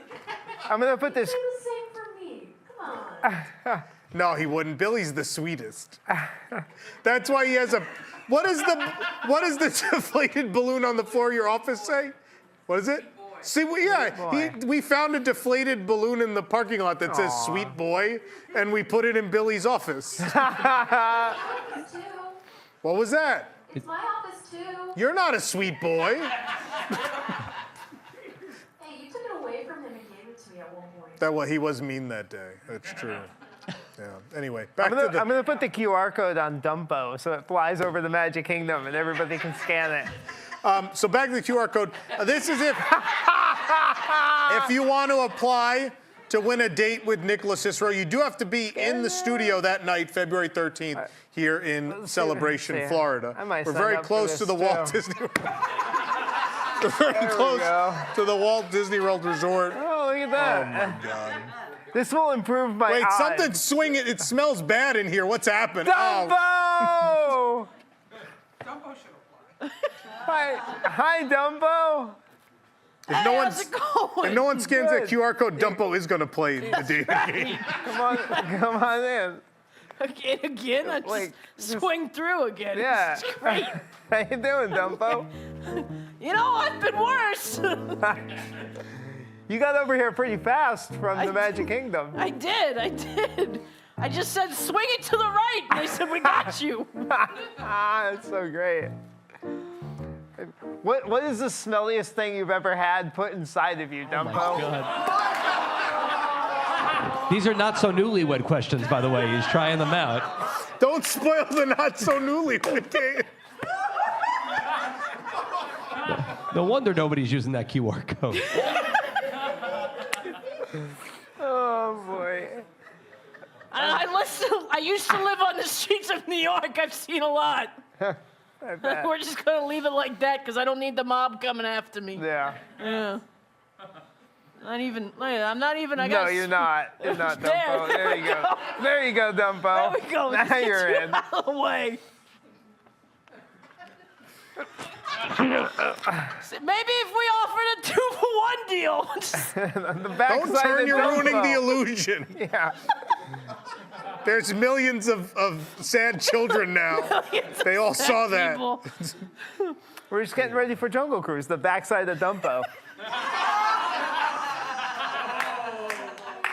put this. Do the same for me. Come on. No, he wouldn't. Billy's the sweetest. That's why he has a. What is the deflated balloon on the floor of your office say? What is it? See, we found a deflated balloon in the parking lot that says "Sweet Boy," and we put it in Billy's office. Too. What was that? It's my office too. You're not a sweet boy. Hey, you took it away from him and gave it to me at one point. He was mean that day. That's true. Yeah. Anyway, I'm gonna put the QR code on Dumbo so it flies over the Magic Kingdom and everybody can scan it. So back to the QR code. This is if you want to apply to win a date with Nicholas Cicero, you do have to be in the studio that night, February 13th, here in Celebration, Florida. I We're very close to the Walt Disney World. We're very close to the Walt Disney World Resort. Oh, look at that. Oh my God. This will improve my Wait, eyes. something's swinging. It smells bad in here. What's happened? Dumbo! Oh. Dumbo should apply. Hi, Dumbo. If no one scans that QR code, Dumbo is going to play the dating game. Come on in. Again? I just swing through again. Yeah. It's great. How you doing, Dumbo? You know, I've been worse. You got over here pretty fast from the Magic Kingdom. I did. I just said, swing it to the right. And they said, we got you. That's so great. What is the smelliest thing you've ever had put inside of you, Dumbo? Oh my God. These are not so newlywed questions, by the way. He's trying them out. Don't spoil the not so newlywed game. No wonder nobody's using that QR code. Oh boy. I used to live on the streets of New York. I've seen a lot. We're just gonna leave it like that because I don't need the mob coming after me. Yeah. Yeah. I'm not even. I No, guess. you're not. You're not, There, Dumbo. There you go. There you go, Dumbo. There we go. Now you're in. Out of the way. Maybe if we offered a 2-for-1 deal. The backside Don't turn, of you're Dumbo. ruining the illusion. Yeah. There's millions of sad children now. They all saw that. We're just getting ready for Jungle Cruise, the backside of Dumbo.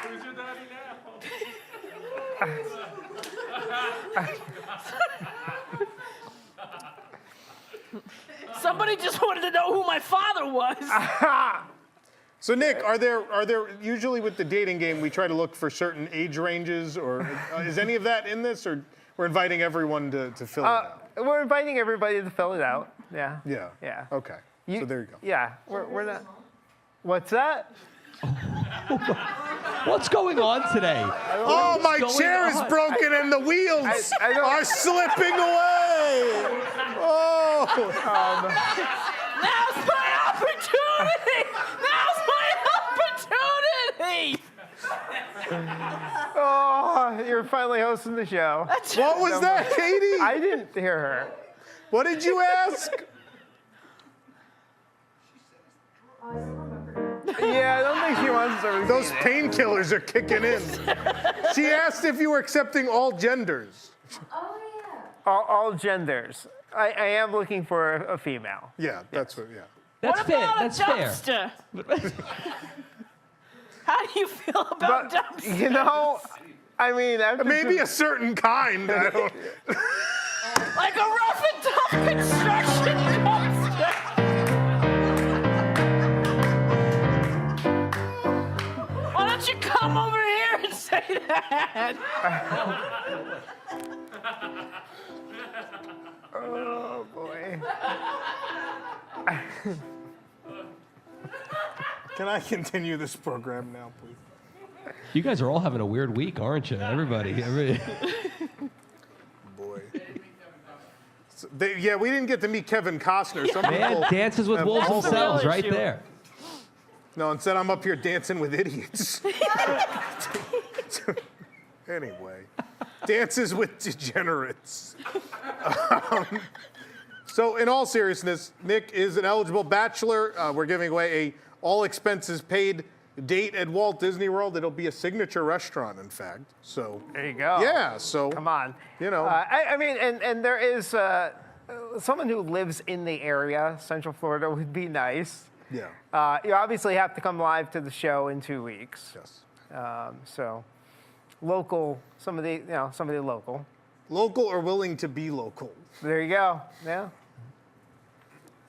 Who's your daddy now? Somebody just wanted to know who my father was. So Nick, are there usually with the dating game we try to look for certain age ranges, or is any of that in this, or we're inviting everyone to fill it out? We're inviting everybody to fill it out. Yeah. Yeah. Yeah. Okay. So there you go. Yeah. We're not. What's that? What's going on today? Oh, my chair is broken and the wheels are slipping away. Oh. Now's my you're finally hosting the show. What was that, Katie? I didn't hear her. What did you ask? Yeah, I don't think she wants to. Those painkillers are kicking in. She asked if you were accepting all genders. Oh, yeah. All genders. I am looking for a female. Yeah, that's what, yeah. That's What fair. about That's a fair. dumpster? How do you feel about dumpsters? You know, I mean, after Maybe a certain kind. I don't, Like a rough and tough construction dumpster. Why don't you come over here and say that? Oh, boy. Can I continue this program now, please? You guys are all having a weird week, aren't you? Everybody. Boy. So yeah, we didn't get to meet Kevin Costner. Some Man, people dances with have wolves also- themselves right issue. there. No, instead I'm up here dancing with idiots. Anyway, dances with degenerates. So in all seriousness, Nick is an eligible bachelor. We're giving away a all expenses paid date at Walt Disney World. It'll be a signature restaurant, in fact. So There you go. yeah, so Come on. You know. I mean, and there is someone who lives in the area. Central Florida would be nice. yeah, You obviously have to come live to the show in 2 weeks. yes. So, local, somebody local. Local or willing to be local. There you go. Yeah.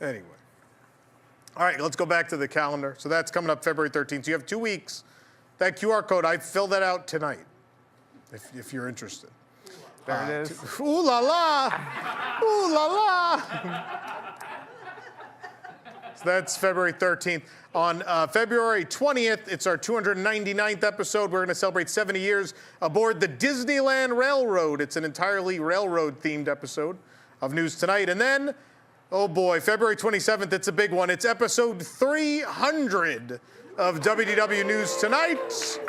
Anyway. All right, let's go back to the calendar. So that's coming up February 13th. So you have 2 weeks. That QR code, I fill that out tonight, if you're interested. There it is. Ooh la la! Ooh la la! So that's February 13th. On February 20th, it's our 299th episode. We're going to celebrate 70 years aboard the Disneyland Railroad. It's an entirely railroad-themed episode of News Tonight. And then, oh boy, February 27th, it's a big one. It's episode 300 of WDW News Tonight.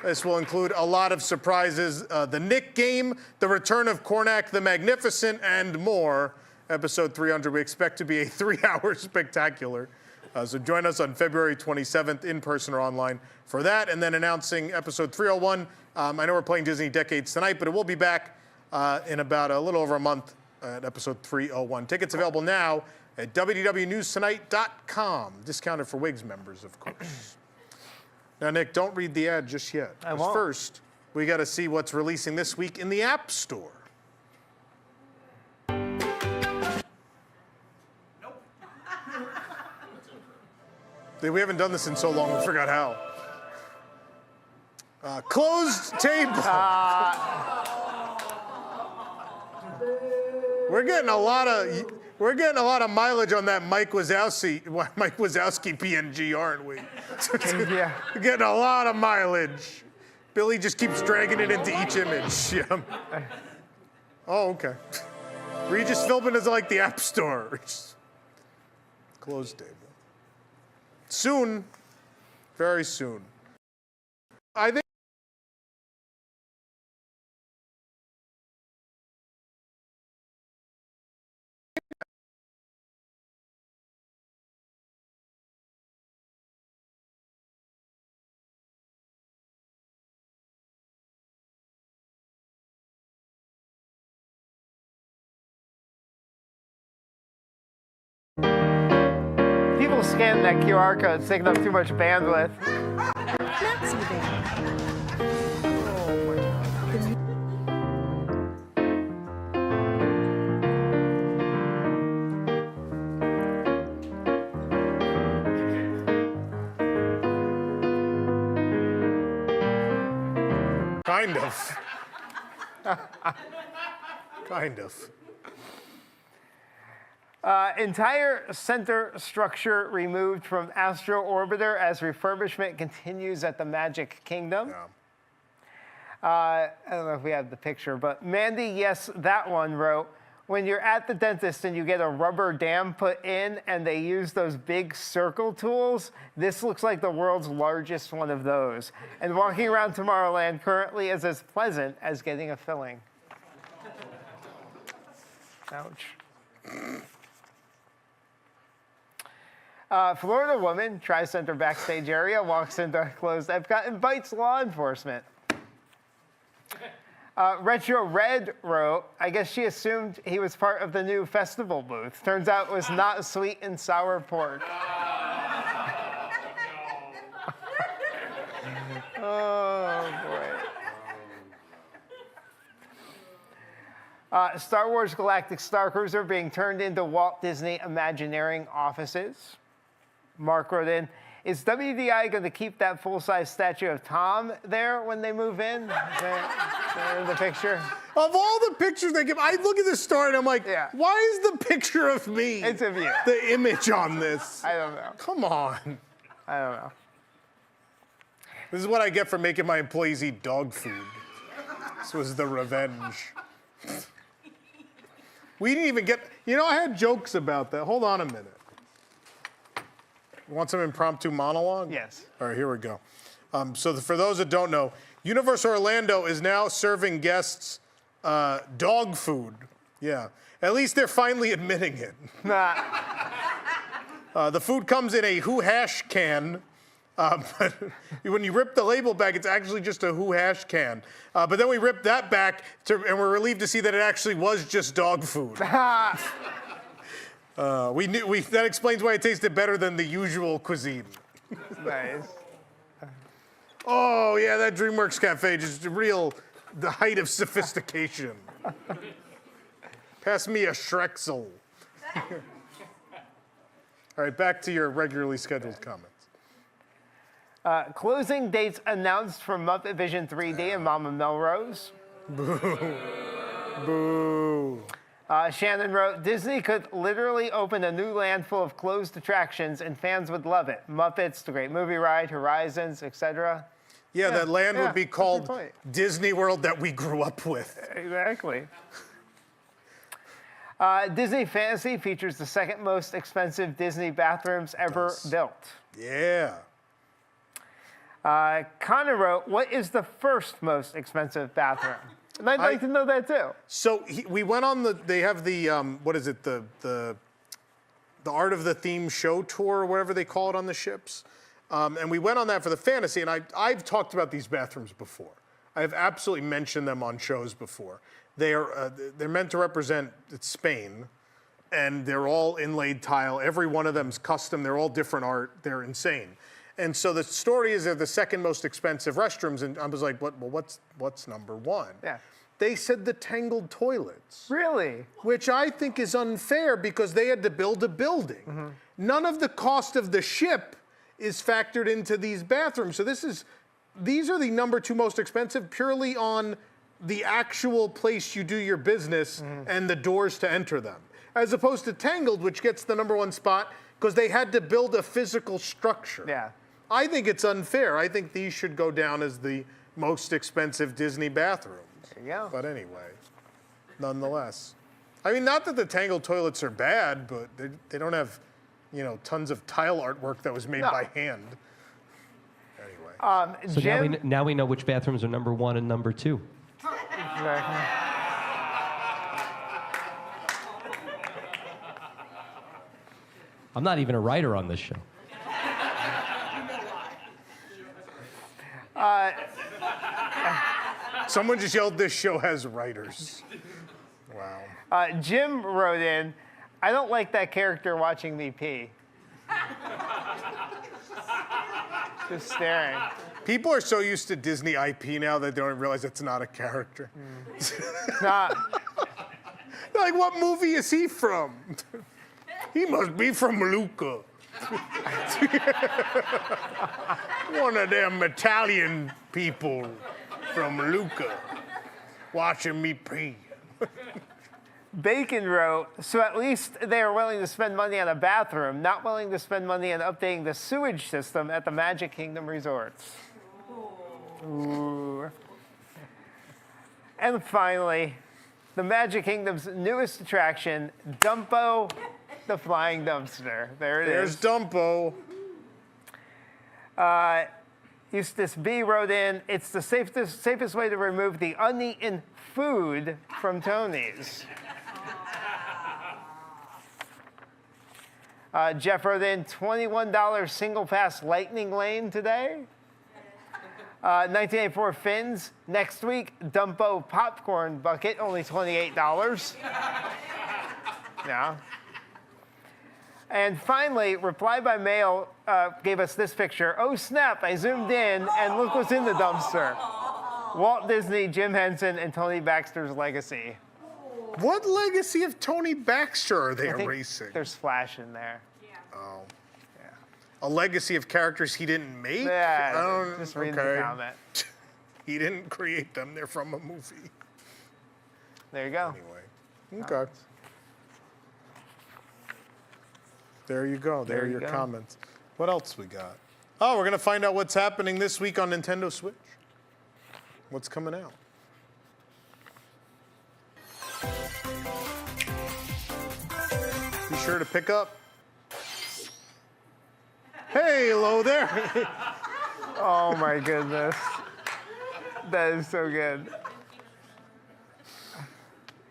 This will include a lot of surprises. The Nick game, the return of Cornac the Magnificent, and more. Episode 300, we expect to be a 3-hour spectacular. So join us on February 27th, in person or online, for that. And then announcing episode 301. I know we're playing Disney Decades tonight, but it will be back in about a little over a month at episode 301. Tickets available now at WDWNewsTonight.com. Discounted for Wigs members, of course. Now, Nick, don't read the ad just yet. I won't. First, we got to see what's releasing this week in the App Store. We haven't done this in so long, we forgot how. Closed table. We're getting a lot of mileage on that Mike Wazowski PNG, aren't we? Yeah. We're getting a lot of mileage. Billy just keeps dragging it into each image. Yeah. Oh, okay. Regis Philbin is like the App Store. Closed table. Soon, very soon. I think People scan that QR code. It's taking up too much bandwidth. kind of. Kind of. Entire center structure removed from Astro Orbiter as refurbishment continues at the Magic Kingdom. Yeah. I don't know if we have the picture, but Mandy, yes, that one wrote, when you're at the dentist and you get a rubber dam put in and they use those big circle tools, this looks like the world's largest one of those. And walking around Tomorrowland currently is as pleasant as getting a filling. Ouch. Florida woman, Tri-Center backstage area, walks into closed Epcot and bites law enforcement. Retro Red wrote, I guess she assumed he was part of the new festival booth. Turns out it was not sweet and sour pork. Oh, boy. Star Wars Galactic Star Cruiser being turned into Walt Disney Imagineering offices. Mark wrote in, is WDI going to keep that full-size statue of Tom there when they move in? There in the picture? Of all the pictures they give, I look at this story and I'm like, why is the picture of me? It's of you. The image on this. I don't know. Come on. I don't know. This is what I get for making my employees eat dog food. This was the revenge. We didn't even get, you know, I had jokes about that. Hold on a minute. Want some impromptu monologue? Yes. All right, here we go. For those that don't know, Universal Orlando is now serving guests dog food. Yeah. At least they're finally admitting it. The food comes in a Who Hash can. But when you rip the label back, it's actually just a Who Hash can. But then we ripped that back, and we're relieved to see that it actually was just dog food. That explains why it tasted better than the usual cuisine. Nice. Oh, yeah, that DreamWorks Cafe, just the height of sophistication. Pass me a Shrexel. All right, back to your regularly scheduled comments. Closing dates announced for Muppet Vision 3D and Mama Melrose. Boo. Boo. Shannon wrote, Disney could literally open a new land full of closed attractions and fans would love it. Muppets, The Great Movie Ride, Horizons, etc. Yeah, that land would be called Disney World that we grew up with. Exactly. Disney Fantasy features the second most expensive Disney bathrooms ever built. Yeah. Connor wrote, what is the first most expensive bathroom? And I'd like to know that too. So we went on they have the, what is it, the Art of the Theme show tour or whatever they call it on the ships. And we went on that for the fantasy, and I've talked about these bathrooms before. I've absolutely mentioned them on shows before. They're meant to represent Spain, and they're all inlaid tile. Every one of them's custom. They're all different art. They're insane. And so the story is they're the second most expensive restrooms, and I was like, what's number one? Yeah. They said the Tangled toilets. Really? Which I think is unfair because they had to build a building. Mm-hmm. None of the cost of the ship is factored into these bathrooms. So these are the number two most expensive purely on the actual place you do your business and the doors to enter them. As opposed to Tangled, which gets the number one spot because they had to build a physical structure. Yeah. I think it's unfair. I think these should go down as the most expensive Disney bathrooms. There you go. But anyway, nonetheless. I mean, not that the Tangled toilets are bad, but they don't have, tons of tile artwork that was made by hand. Anyway. So Jim? now we know which bathrooms are number one and number two. Exactly. I'm not even a writer on this show. Someone just yelled, this show has writers. Wow. Jim wrote in, I don't like that character watching me pee. Just staring. People are so used to Disney IP now that they don't realize it's not a character. Not. Like, what movie is he from? He must be from Luca. One of them Italian people from Luca watching me pee. Bacon wrote, so at least they are willing to spend money on a bathroom, not willing to spend money on updating the sewage system at the Magic Kingdom resorts. Ooh. And finally, the Magic Kingdom's newest attraction, Dumbo, the Flying Dumpster. There's Dumbo. Eustace B. wrote in, it's the safest way to remove the uneaten food from Tony's. Jeff wrote in, $21 single pass Lightning Lane today. 1984 Fins, next week, Dumbo popcorn bucket, only $28. Yeah. And finally, Reply by Mail gave us this picture. Oh snap, I zoomed in and look what's in the dumpster. Walt Disney, Jim Henson, and Tony Baxter's legacy. What legacy of Tony Baxter are they I think erasing? there's Flash in there. Oh. Yeah. A legacy of characters he didn't make? Yeah, just read the comment. He didn't create them. They're from a movie. There you go. Anyway. Okay. There you go. There are your comments. What else we got? Oh, we're going to find out what's happening this week on Nintendo Switch. What's coming out? Be sure to pick up. Hey, hello there. Oh my goodness. That is so good.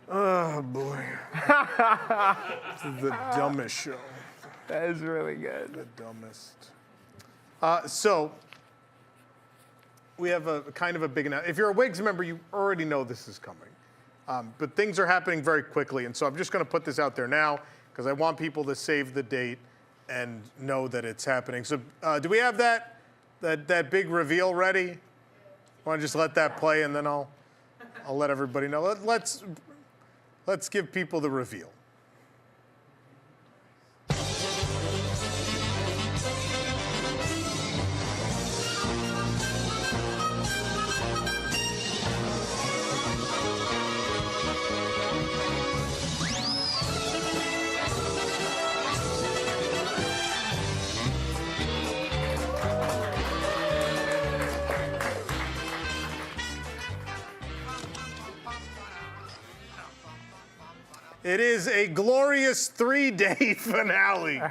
Oh boy. This is the dumbest show. That is really good. The dumbest. So, we have a kind of a big announcement. If you're a WIGS member, you already know this is coming. But things are happening very quickly, and so I'm just going to put this out there now because I want people to save the date and know that it's happening. So, do we have that big reveal ready? Want to just let that play, and then I'll let everybody know. Let's give people the reveal. It is a glorious 3-day finale.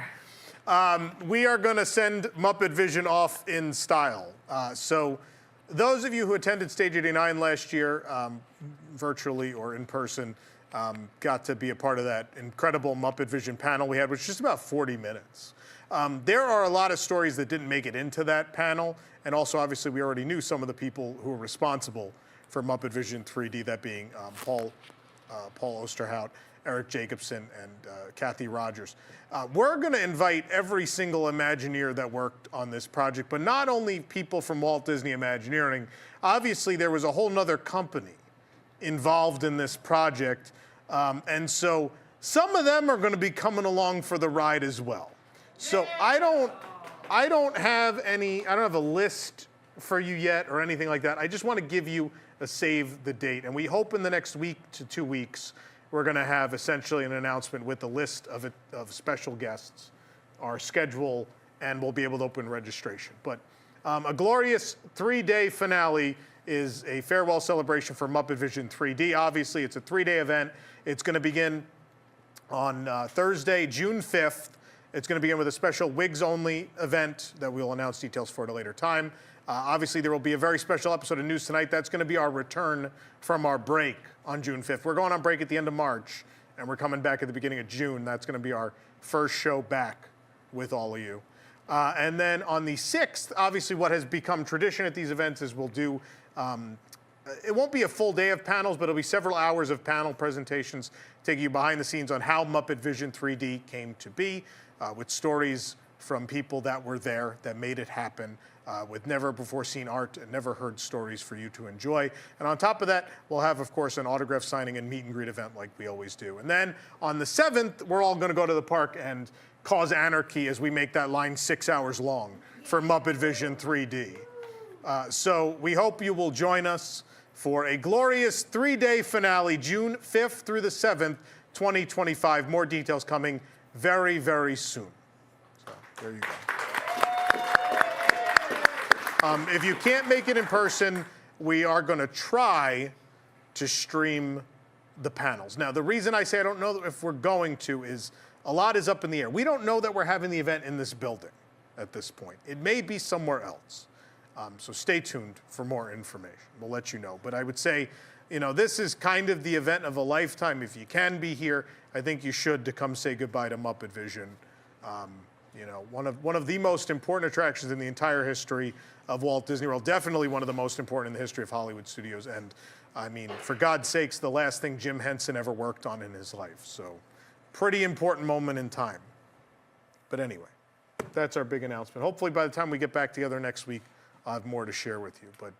We are going to send Muppet Vision off in style. So those of you who attended Stage 89 last year, virtually or in person, got to be a part of that incredible Muppet Vision panel we had, which was just about 40 minutes. There are a lot of stories that didn't make it into that panel, and also obviously we already knew some of the people who were responsible for Muppet Vision 3D, that being Paul Osterhout, Eric Jacobson, and Kathy Rogers. We're going to invite every single Imagineer that worked on this project, but not only people from Walt Disney Imagineering. Obviously, there was a whole nother company involved in this project, and so some of them are going to be coming along for the ride as well. So I don't have a list for you yet or anything like that. I just want to give you a save the date, and we hope in the next week to 2 weeks we're going to have essentially an announcement with a list of special guests, our schedule, and we'll be able to open registration. But a glorious 3-day finale is a farewell celebration for Muppet Vision 3D. Obviously, it's a 3-day event. It's going to begin on Thursday, June 5th. It's going to begin with a special WIGS-only event that we'll announce details for at a later time. Obviously, there will be a very special episode of News Tonight. That's going to be our return from our break on June 5th. We're going on break at the end of March, and we're coming back at the beginning of June. That's going to be our first show back with all of you. And then on the 6th, obviously what has become tradition at these events is we'll do, it won't be a full day of panels, but it'll be several hours of panel presentations taking you behind the scenes on how Muppet Vision 3D came to be, with stories from people that were there, that made it happen, with never-before-seen art and never-heard stories for you to enjoy. And on top of that, we'll have, of course, an autograph signing and meet-and-greet event like we always do. And then on the 7th, we're all going to go to the park and cause anarchy as we make that line 6 hours long for Muppet Vision 3D. So we hope you will join us for a glorious 3-day finale, June 5th through the 7th, 2025. More details coming very, very soon. So there you go. If you can't make it in person, we are going to try to stream the panels. Now, the reason I say I don't know if we're going to is a lot is up in the air. We don't know that we're having the event in this building at this point. It may be somewhere else. So stay tuned for more information. We'll let you know. But I would say, you know, this is kind of the event of a lifetime. If you can be here, I think you should, to come say goodbye to Muppet Vision. You know, one of the most important attractions in the entire history of Walt Disney World. Definitely one of the most important in the history of Hollywood studios. And I mean, for God's sakes, the last thing Jim Henson ever worked on in his life. So pretty important moment in time. But anyway, that's our big announcement. Hopefully by the time we get back together next week, I'll have more to share with you. But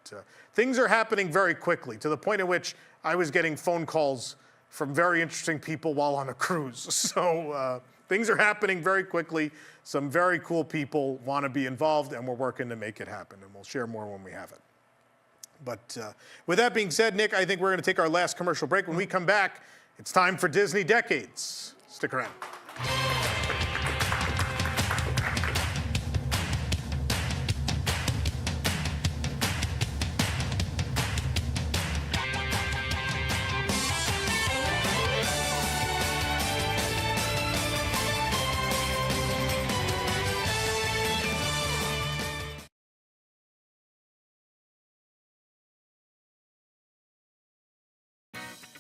things are happening very quickly, to the point at which I was getting phone calls from very interesting people while on a cruise. So things are happening very quickly. Some very cool people want to be involved, and we're working to make it happen. And we'll share more when we have it. But with that being said, Nick, I think we're going to take our last commercial break. When we come back, it's time for Disney Decades. Stick around.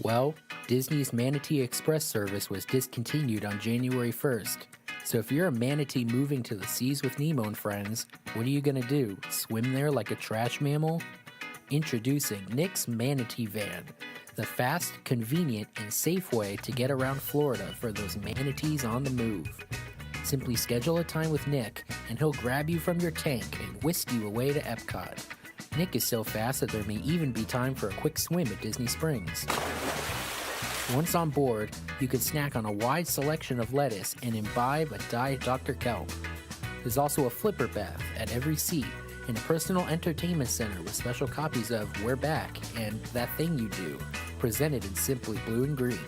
Well, Disney's Manatee Express service was discontinued on January 1st. So if you're a manatee moving to the seas with Nemo and friends, what are you gonna do? Swim there like a trash mammal? Introducing Nick's Manatee Van, the fast, convenient, and safe way to get around Florida for those manatees on the move. Simply schedule a time with Nick, and he'll grab you from your tank and whisk you away to Epcot. Nick is so fast that there may even be time for a quick swim at Disney Springs. Once on board, you can snack on a wide selection of lettuce and imbibe a Diet Dr. Kelp. There's also a flipper bath at every seat and a personal entertainment center with special copies of We're Back and That Thing You Do, presented in simply blue and green.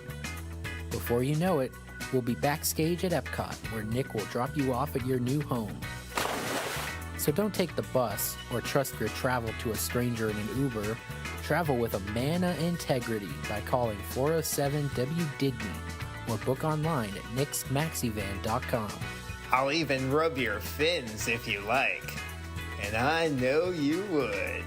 Before you know it, we'll be backstage at Epcot, where Nick will drop you off at your new home. So don't take the bus or trust your travel to a stranger in an Uber. Travel with a man of integrity by calling 407-WDIGNY or book online at nixmaxivan.com. I'll even rub your fins if you like. And I know you would.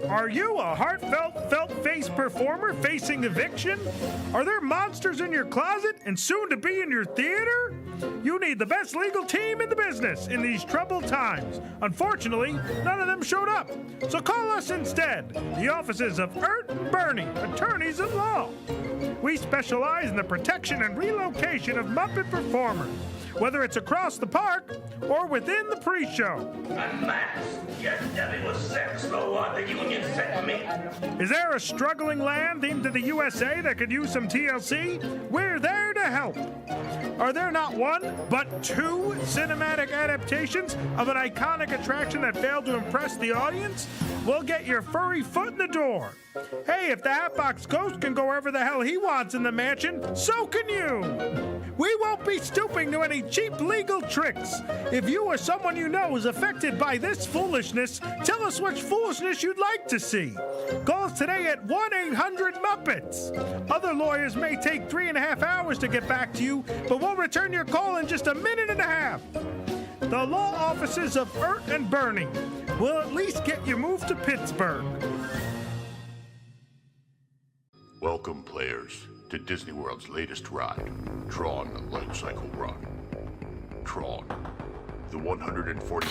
Are you a heartfelt, felt-faced performer facing eviction? Are there monsters in your closet and soon to be in your theater? You need the best legal team in the business in these troubled times. Unfortunately, none of them showed up. So call us instead, the offices of Ert and Bernie, attorneys at law. We specialize in the protection and relocation of Muppet performers, whether it's across the park or within the pre-show. Unmasked, your devil sex, the one the union sent me. Is there a struggling land themed to the USA that could use some TLC? We're there to help. Are there not one, but two cinematic adaptations of an iconic attraction that failed to impress the audience? We'll get your furry foot in the door. Hey, if the Hatbox Ghost can go wherever the hell he wants in the mansion, so can you. We won't be stooping to any cheap legal tricks. If you or someone you know is affected by this foolishness, tell us which foolishness you'd like to see. Call us today at 1-800-MUPPETS. Other lawyers may take 3.5 hours to get back to you, but we'll return your call in just a minute and a half. The law offices of Ert and Bernie will at least get you moved to Pittsburgh. Welcome, players, to Disney World's latest ride, Tron Light Cycle Run. Tron, the 140...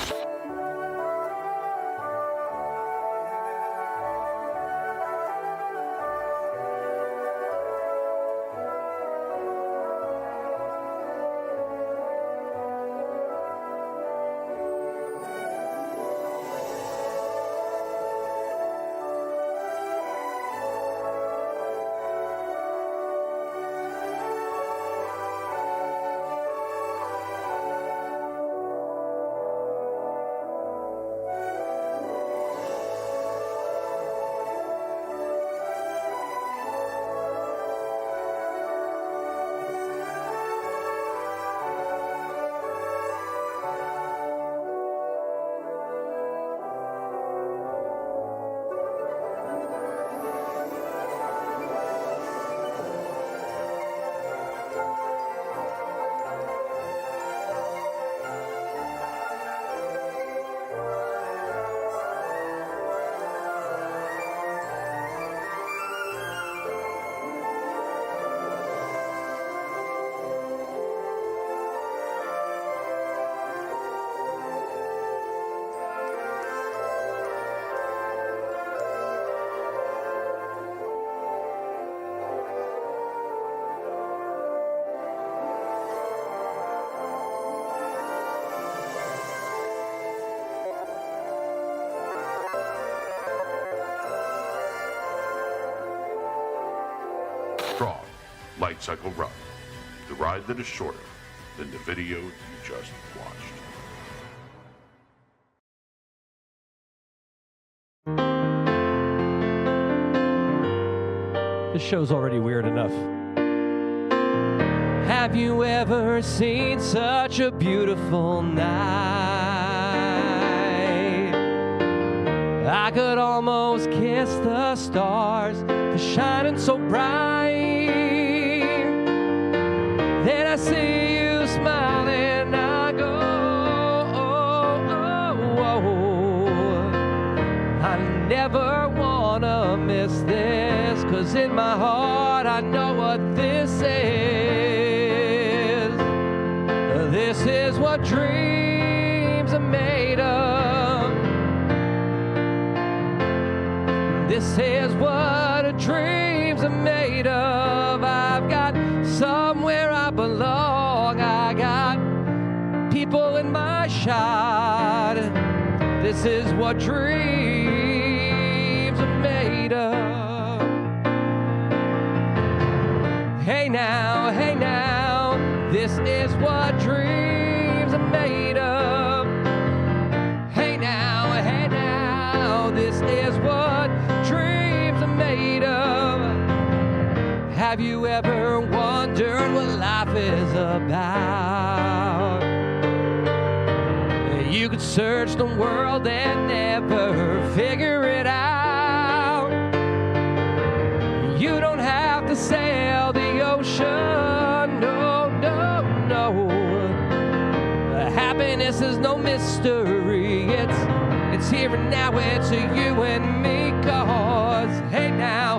Light Cycle Run, the ride that is shorter than the video you just watched. This show's already weird enough. Have you ever seen such a beautiful night? I could almost kiss the stars, they're shining so bright. Then I see you smiling, I go, oh, oh, oh. I never wanna miss this, 'cause in my heart I know what this is. This is what dreams are made of. This is what dreams are made of. I've got somewhere I belong. I got people in my shot. This is what dreams are made of. Hey now, this is what dreams are made of. Hey now, this is what dreams are made of. Have you ever wondered what life is about? You could search the world and never figure it out. You don't have to sail the ocean, no, no, no. Happiness is no mystery, it's here and now, it's you and me, 'cause hey now,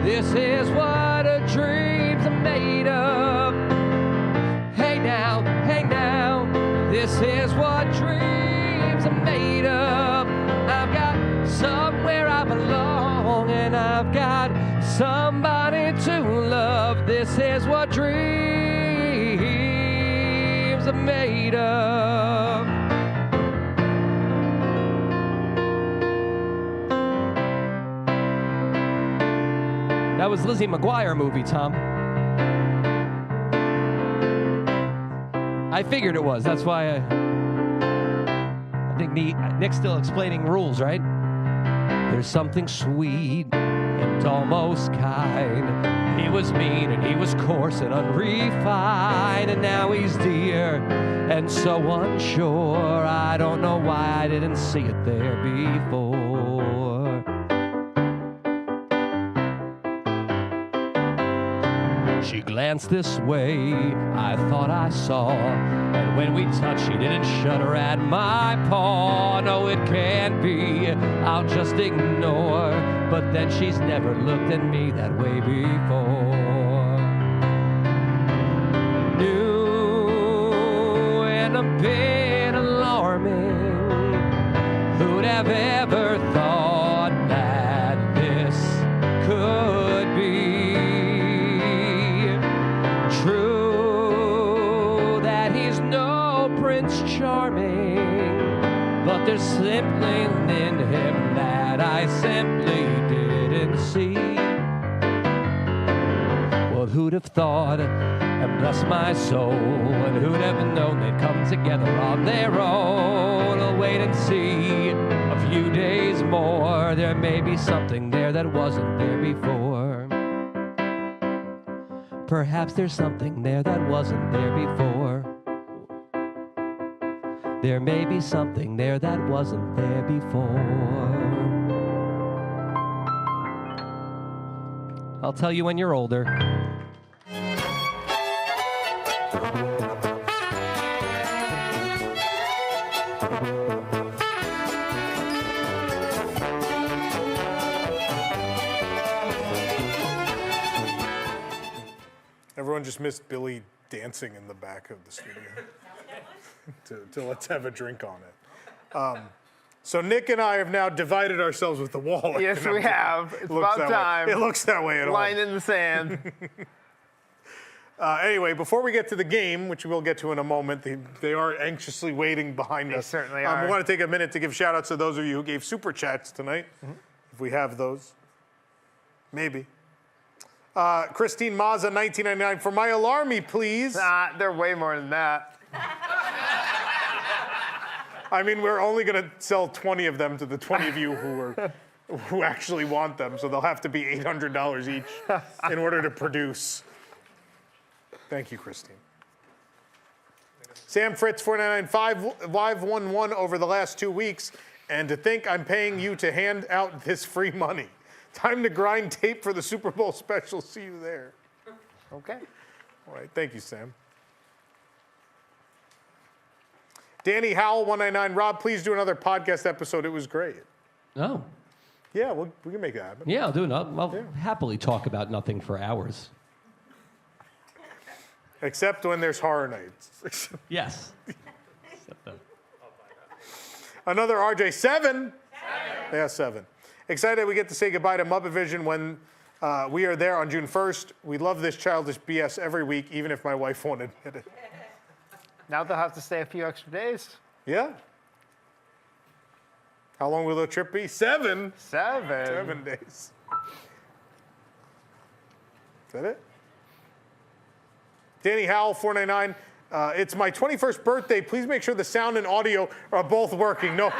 this is what dreams are made of. Hey now, this is what dreams are made of. I've got somewhere I belong, and I've got somebody to love. This is what dreams are made of. That was Lizzie McGuire movie, Tom. I figured it was. That's why I think Nick's still explaining rules, right? There's something sweet and almost kind. He was mean and he was coarse and unrefined, and now he's dear and so unsure. I don't know why I didn't see it there before. She glanced this way, I thought I saw, and when we touched, she didn't shudder at my paw. No, it can't be, I'll just ignore, but then she's never looked at me that way before. New and a bit alarming, who'd have ever thought that this could be true, that he's no Prince Charming, but there's simply in him that I simply didn't see. Well, who'd have thought, and bless my soul, and who'd have known they'd come together on their own? I'll wait and see a few days more. There may be something there that wasn't there before. Perhaps there's something there that wasn't there before. There may be something there that wasn't there before. I'll tell you when you're older. Everyone just missed Billy dancing in the back of the studio. to Let's Have a Drink on it. So Nick and I have now divided ourselves with the wall. Yes, we have. It's about time. It looks that way at all. Line in the sand. Anyway, before we get to the game, which we'll get to in a moment, they are anxiously waiting behind us. They certainly are. We want to take a minute to give shout-outs to those of you who gave super chats tonight, if we have those. Maybe. Christine Maza, $19.99. For my Alarmy, please. Nah, they're way more than that. I mean, we're only going to sell 20 of them to the 20 of you who actually want them, so they'll have to be $800 each in order to produce. Thank you, Christine. Sam Fritz, $4.99. 511 over the last 2 weeks, and to think I'm paying you to hand out this free money. Time to grind tape for the Super Bowl special. See you there. Okay. All right. Thank you, Sam. Danny Howell, $199. Rob, please do another podcast episode. It was great. Oh. Yeah, we can make that happen. Yeah, I'll do it. I'll happily talk about nothing for hours. Except when there's horror nights. Yes. Another RJ, 7. Yeah, 7. Excited we get to say goodbye to Muppet Vision when we are there on June 1st. We love this childish BS every week, even if my wife won't admit it. Now they'll have to stay a few extra days. Yeah. How long will the trip be? 7. 7 days. Is that it? Danny Howell, $4.99. It's my 21st birthday. Please make sure the sound and audio are both working. No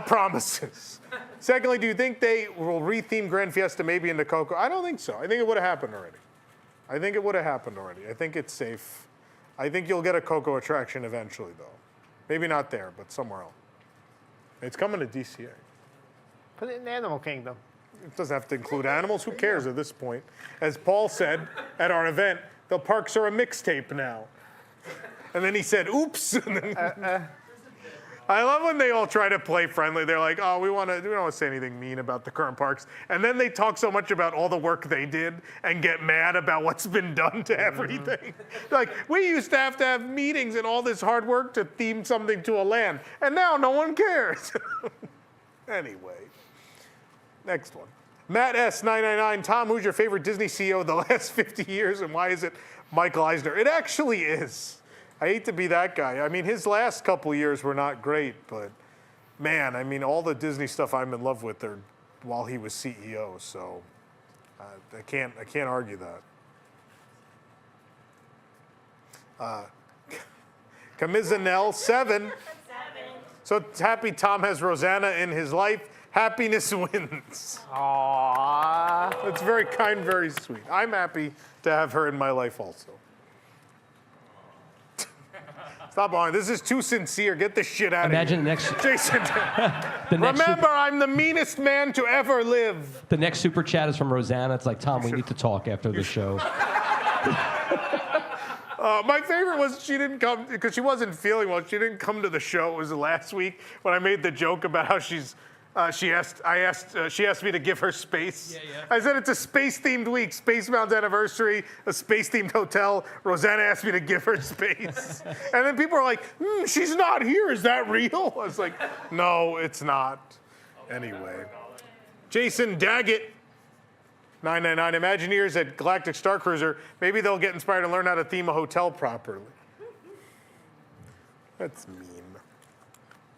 promises. Secondly, do you think they will re-theme Grand Fiesta maybe into Coco? I don't think so. I think it would have happened already. I think it's safe. I think you'll get a Coco attraction eventually, though. Maybe not there, but somewhere else. It's coming to DCA. Put it in Animal Kingdom. It doesn't have to include animals. Who cares at this point? As Paul said at our event, the parks are a mixtape now. And then he said, oops. And then I love when they all try to play friendly. They're like, oh, we don't want to say anything mean about the current parks. And then they talk so much about all the work they did and get mad about what's been done to everything. Like, we used to have meetings and all this hard work to theme something to a land. And now no one cares. Anyway, next one. Matt S, $9.99. Tom, who's your favorite Disney CEO of the last 50 years and why is it Michael Eisner? It actually is. I hate to be that guy. I mean, his last couple years were not great, but man, I mean, all the Disney stuff I'm in love with are while he was CEO, so I can't argue that. Camizanel, 7. So happy Tom has Rosanna in his life. Happiness wins. Aww. That's very kind, very sweet. I'm happy to have her in my life also. Stop on. This is too sincere. Get the shit out Imagine of the here. next. Jason. Remember, I'm the meanest man to ever live. The next super chat is from Rosanna. It's like, Tom, we need to talk after the show. My favorite was she didn't come because she wasn't feeling well. She didn't come to the show. It was last week when I made the joke about how she asked me to give her space. Yeah. I said it's a space-themed week, Space Mountain's anniversary, a space-themed hotel. Rosanna asked me to give her space. And then people are like, she's not here, is that real? I was like, no, it's not. Anyway. Jason Daggett, $9.99. Imagineers at Galactic Star Cruiser, maybe they'll get inspired and learn how to theme a hotel properly. That's mean.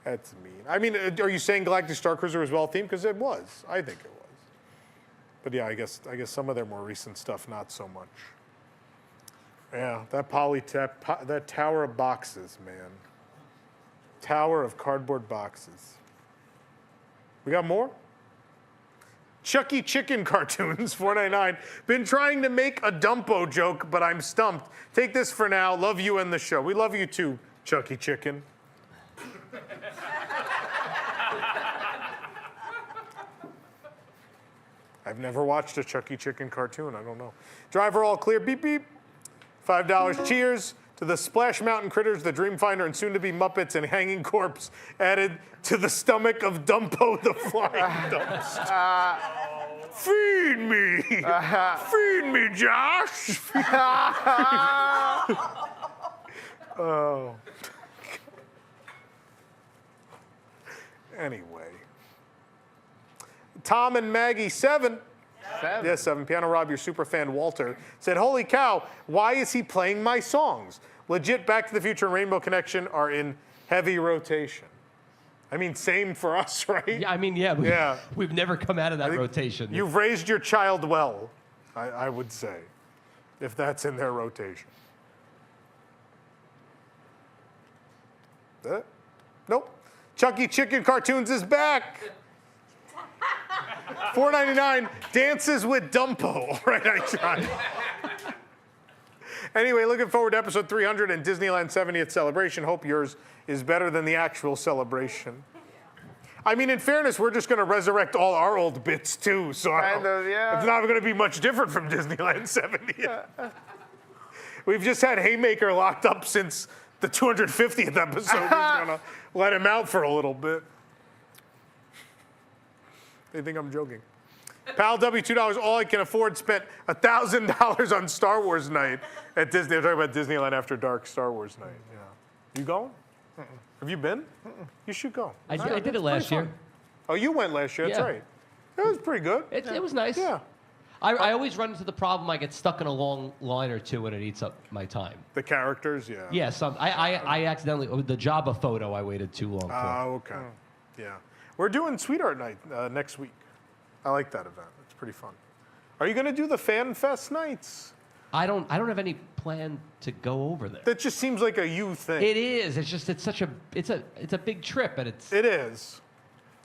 That's mean. I mean, are you saying Galactic Star Cruiser was well themed? Because it was. I think it was. But yeah, I guess some of their more recent stuff, not so much. Yeah, that tower of boxes, man. Tower of cardboard boxes. We got more? Chucky Chicken cartoons, $4.99. Been trying to make a Dumbo joke, but I'm stumped. Take this for now. Love you and the show. We love you too, Chucky Chicken. I've never watched a Chucky Chicken cartoon. I don't know. Driver all clear. Beep, beep. $5. Cheers to the Splash Mountain Critters, the Dreamfinder, and soon-to-be Muppets and Hanging Corpse added to the stomach of Dumbo the Flying Dumpster. Feed me. Feed me, Josh. Oh. Anyway. Tom and Maggie, 7. 7. Yes, 7. Piano Rob, your super fan Walter, said, holy cow, why is he playing my songs? Legit Back to the Future and Rainbow Connection are in heavy rotation. I mean, same for us, right? Yeah, I mean, we've never come out of that rotation. You've raised your child well. I would say, if that's in their rotation. Nope. Chucky Chicken Cartoons is back. $4.99, Dances with Dumbo. Right, I tried. Anyway, looking forward to episode 300 and Disneyland 70th celebration. Hope yours is better than the actual celebration. I mean, in fairness, we're just going to resurrect all our old bits, too. So it's not going to be much different from Disneyland 70th. We've just had Haymaker locked up since the 250th episode. We're going to let him out for a little bit. They think I'm joking. Pal W, $2, all I can afford, spent $1,000 on Star Wars night at Disney. They're talking about Disneyland After Dark Star Wars night. Yeah. You going? Have you been? You should go. I did it last year. Oh, you went last year. That's right. It was pretty good. It was nice. Yeah. I always run into the problem. I get stuck in a long line or two, and it eats up my time. The characters, yeah. Yeah. I accidentally the Jabba photo I waited too long for. Oh, okay. Yeah. We're doing Sweetheart Night next week. I like that event. It's pretty fun. Are you going to do the FanFest nights? I don't have any plan to go over there. That just seems like a you thing. It is. It's just it's a big trip, and it is.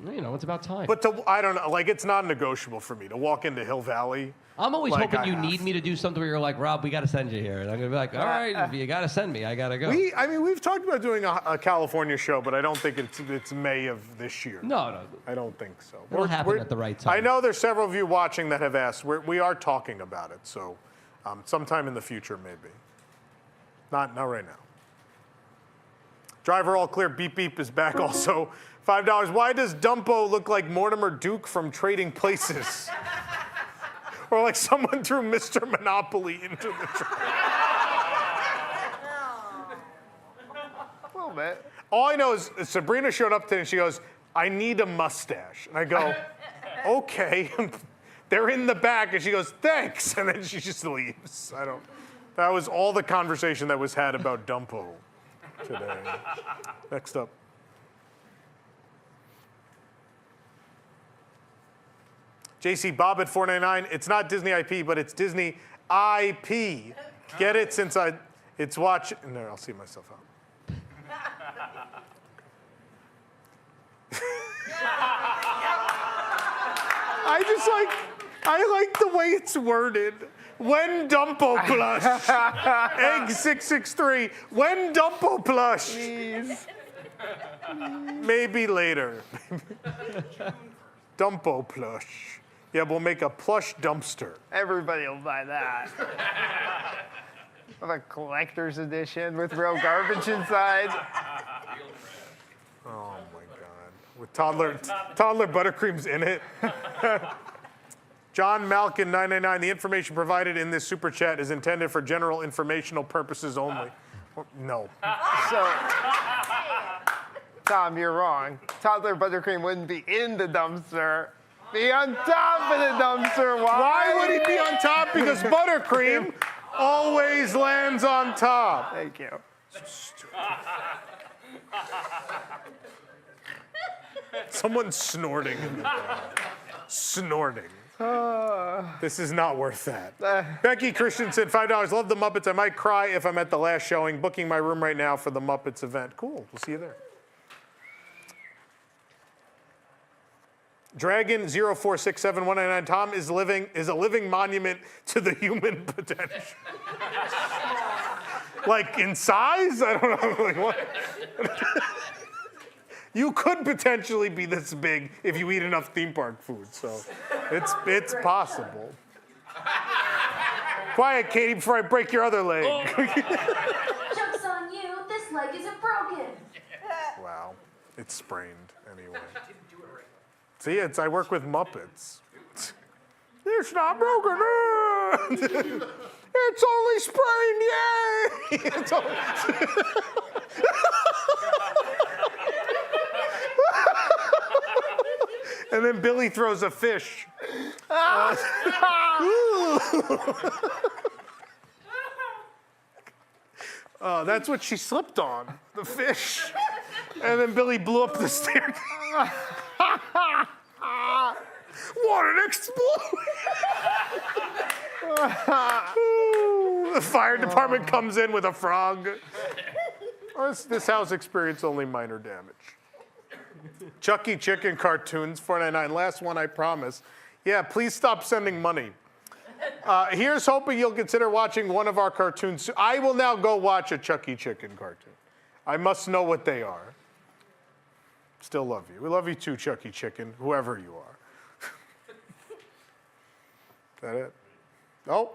You know, it's about time. But I don't know, like it's non-negotiable for me to walk into Hill Valley. I'm always hoping you need me to do something where you're like, Rob, we got to send you here. And I'm going to be like, all right, if you got to send me, I got to go. We've talked about doing a California show, but I don't think it's May of this year. No. I don't think so. It'll happen at the right time. I know there's several of you watching that have asked. We are talking about it, so sometime in the future, maybe. Not right now. Driver all clear, beep beep is back also. $5. Why does Dumbo look like Mortimer Duke from Trading Places? Or like someone threw Mr. Monopoly into the trash. A little bit. All I know is Sabrina showed up today and she goes, I need a mustache. And I go, okay. They're in the back. And she goes, thanks. And then she just leaves. That was all the conversation that was had about Dumbo today. Next up. JC Bob at $4.99. It's not Disney IP, but it's Disney IP. Get it since it's watch. No, I'll see myself out. I like the way it's worded. When Dumbo plush. Egg 663. When Dumbo plush. Please. Maybe later. Dumbo plush. Yeah, we'll make a plush dumpster. Everybody will buy that. Of a collector's edition with real garbage inside. Oh my God. With toddler buttercreams in it. John Malkin, $9.99. The information provided in this super chat is intended for general informational purposes only. No. So, Tom, you're wrong. Toddler buttercream wouldn't be in the dumpster. Be on top of the dumpster. Why would he be on top? Because buttercream always lands on top. Thank you. Someone's snorting in the back. Snorting. This is not worth that. Becky Christensen, $5. Love the Muppets. I might cry if I'm at the last showing. Booking my room right now for the Muppets event. Cool. We'll see you there. Dragon 0467199. Tom is a living monument to the human potential. Like in size? I don't know. Like what? You could potentially be this big if you eat enough theme park food, so it's possible. Quiet, Katie, before I break your other leg. Joke's on you, this leg isn't broken. Wow, it's sprained anyway. See, I work with Muppets. It's not broken. It's only sprained, yay! It's only... And then Billy throws a fish. That's what she slipped on, the fish. And then Billy blew up the staircase. What an explosion! The fire department comes in with a frog. This house experienced only minor damage. Chucky Chicken cartoons, $4.99. Last one, I promise. Yeah, please stop sending money. Here's hoping you'll consider watching one of our cartoons. I will now go watch a Chucky Chicken cartoon. I must know what they are. Still love you. We love you too, Chucky Chicken, whoever you are. Is that it? Oh.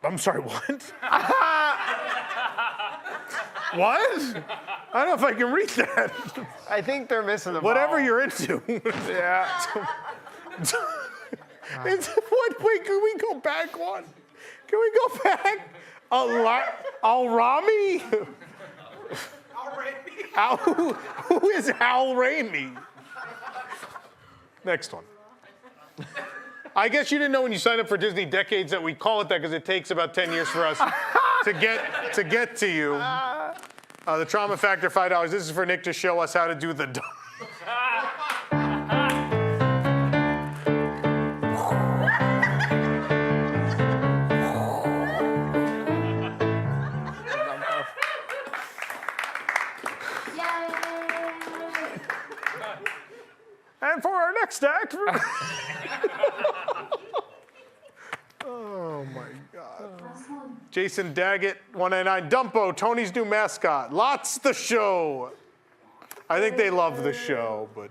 I'm sorry, what? What? I don't know if I can read that. I think they're missing the Whatever ball. you're into. Yeah. Wait, can we go back one? Can we go back? Alarmy? Who is Al Ramey? Next one. I guess you didn't know when you signed up for Disney Decades that we call it that because it takes about 10 years for us to get to you. The trauma factor, $5. This is for Nick to show us how to do the dumb. And for our next act. Oh my God. Jason Daggett, $1.99. Dumbo, Tony's new mascot. Lots the show. I think they love the show, but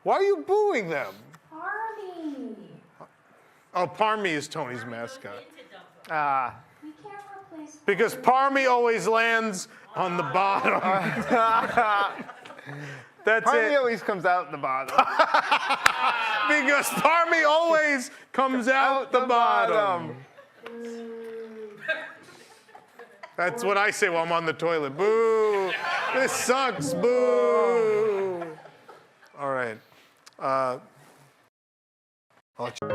why are you booing them? Parmy. Oh, Parmy is Tony's mascot. We can't replace Because Parmy always lands on the bottom. That's Parmy it. always comes out the bottom. Because Parmy always comes out the bottom. That's what I say while I'm on the toilet. Boo! This sucks. Boo! All right. I'll let you.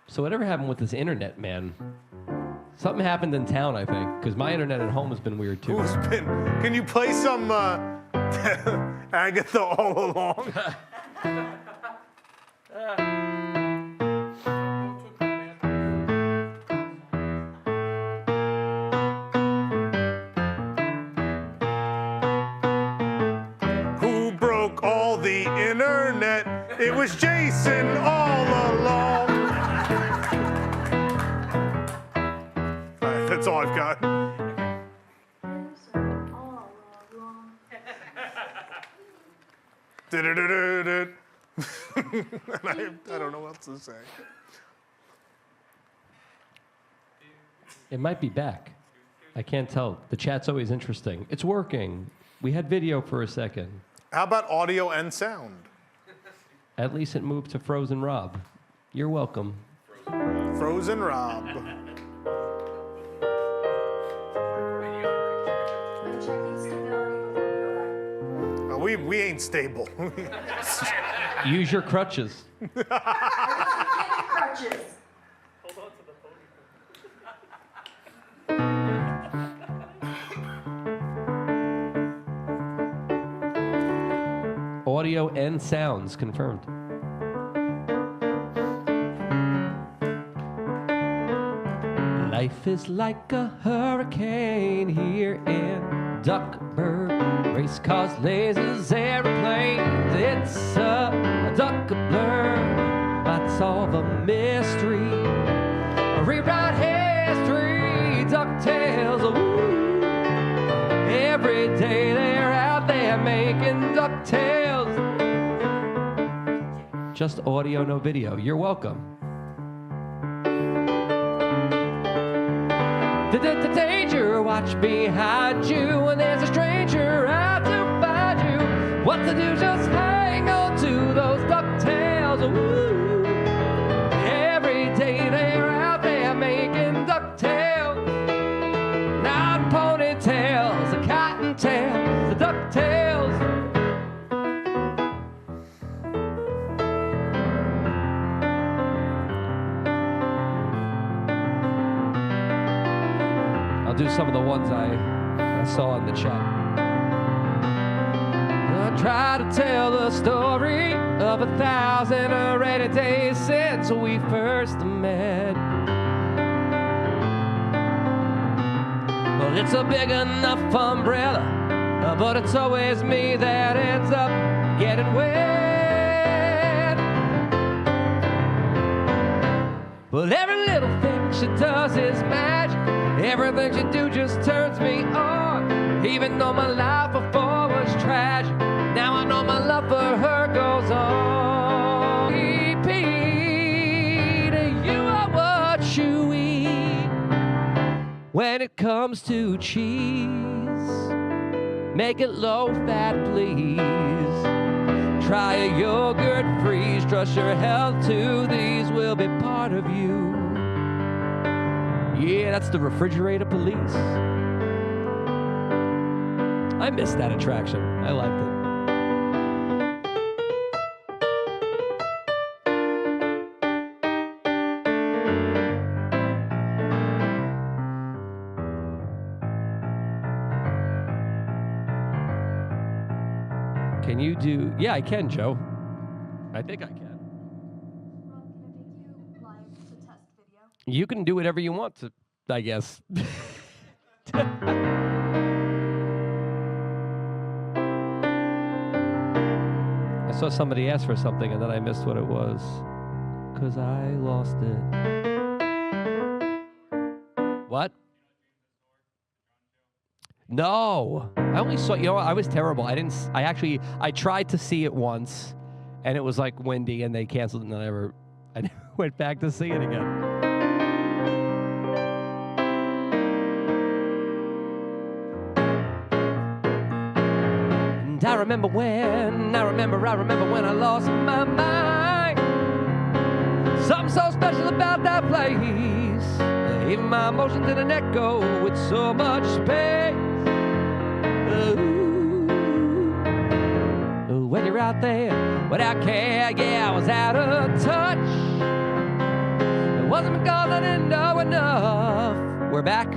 So whatever happened with this internet, man? Something happened in town, I think, because my internet at home has been weird too. Can you play some Agatha All Along? Who broke all the internet? It was Jason all along. That's all I've got. I don't know what else to say. It might be back. I can't tell. The chat's always interesting. It's working. We had video for a second. How about audio and sound? At least it moved to Frozen Rob. You're welcome. Frozen Rob. We ain't stable. Use your crutches. crutches. Audio and sounds confirmed. Life is like a hurricane here in Duckburg. Race cars, lasers, airplanes. It's a duck blur. Might solve a mystery. Rewrite history. DuckTales. Ooh. Every day they're out there making DuckTales. Just audio, no video. You're welcome. The danger, watch behind you when there's a stranger out to find you. What to do, just hang on to those DuckTales. Ooh. Every day they're out there making DuckTales. Not ponytails, the cottontails, the DuckTales. I'll do some of the ones I saw in the chat. try to tell the story of 1,000 rainy days since we first met. Well, it's a big enough umbrella, but it's always me that ends up getting wet. Well, every little thing she does is magic. Everything she do just turns me on. Even though my life before was tragic, now I know my love for her goes on. Repeat, you are what you eat. When it comes to cheese, make it low fat, please. Try a yogurt freeze, trust your health to these will be part of you. Yeah, that's the refrigerator police. I missed that attraction. I liked it. Can you do... Yeah, I can, Joe. I think I can. You can do whatever you want to, I guess. I saw somebody ask for something and then I missed what it was. 'Cause I lost it. What? No. I only saw, you know what, I was terrible. I tried to see it once and it was like windy and they canceled it and I never went back to see it again. I remember when I lost my mind. Something so special about that place. Even my emotions didn't echo with so much space. Ooh, when you're out there without care, yeah, I was out of touch. It wasn't because I didn't know enough. We're back.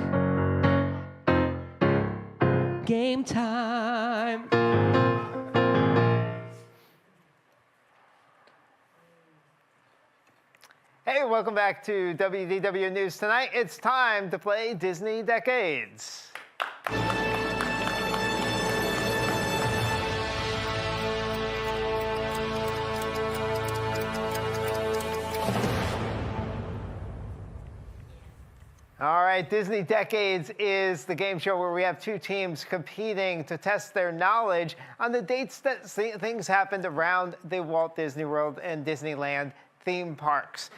Game time. Hey, welcome back to WDW News Tonight. It's time to play Disney Decades. All right, Disney Decades is the game show where we have two teams competing to test their knowledge on the dates that things happened around the Walt Disney World and Disneyland theme parks.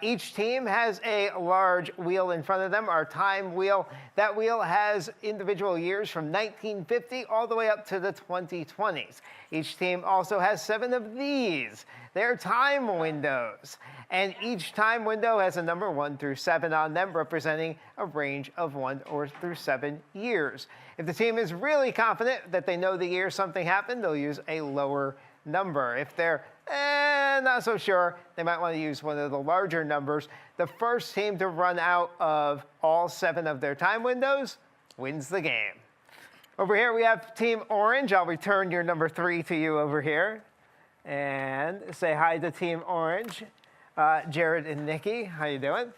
Each team has a large wheel in front of them, our time wheel. That wheel has individual years from 1950 all the way up to the 2020s. Each team also has 7 of these. They're time windows. And each time window has a number 1 through 7 on them, representing a range of 1 through 7 years. If the team is really confident that they know the year something happened, they'll use a lower number. If they're not so sure, they might want to use one of the larger numbers. The first team to run out of all 7 of their time windows wins the game. Over here we have Team Orange. I'll return your number 3 to you over here. And say hi to Team Orange. Jared and Nikki, how you doing?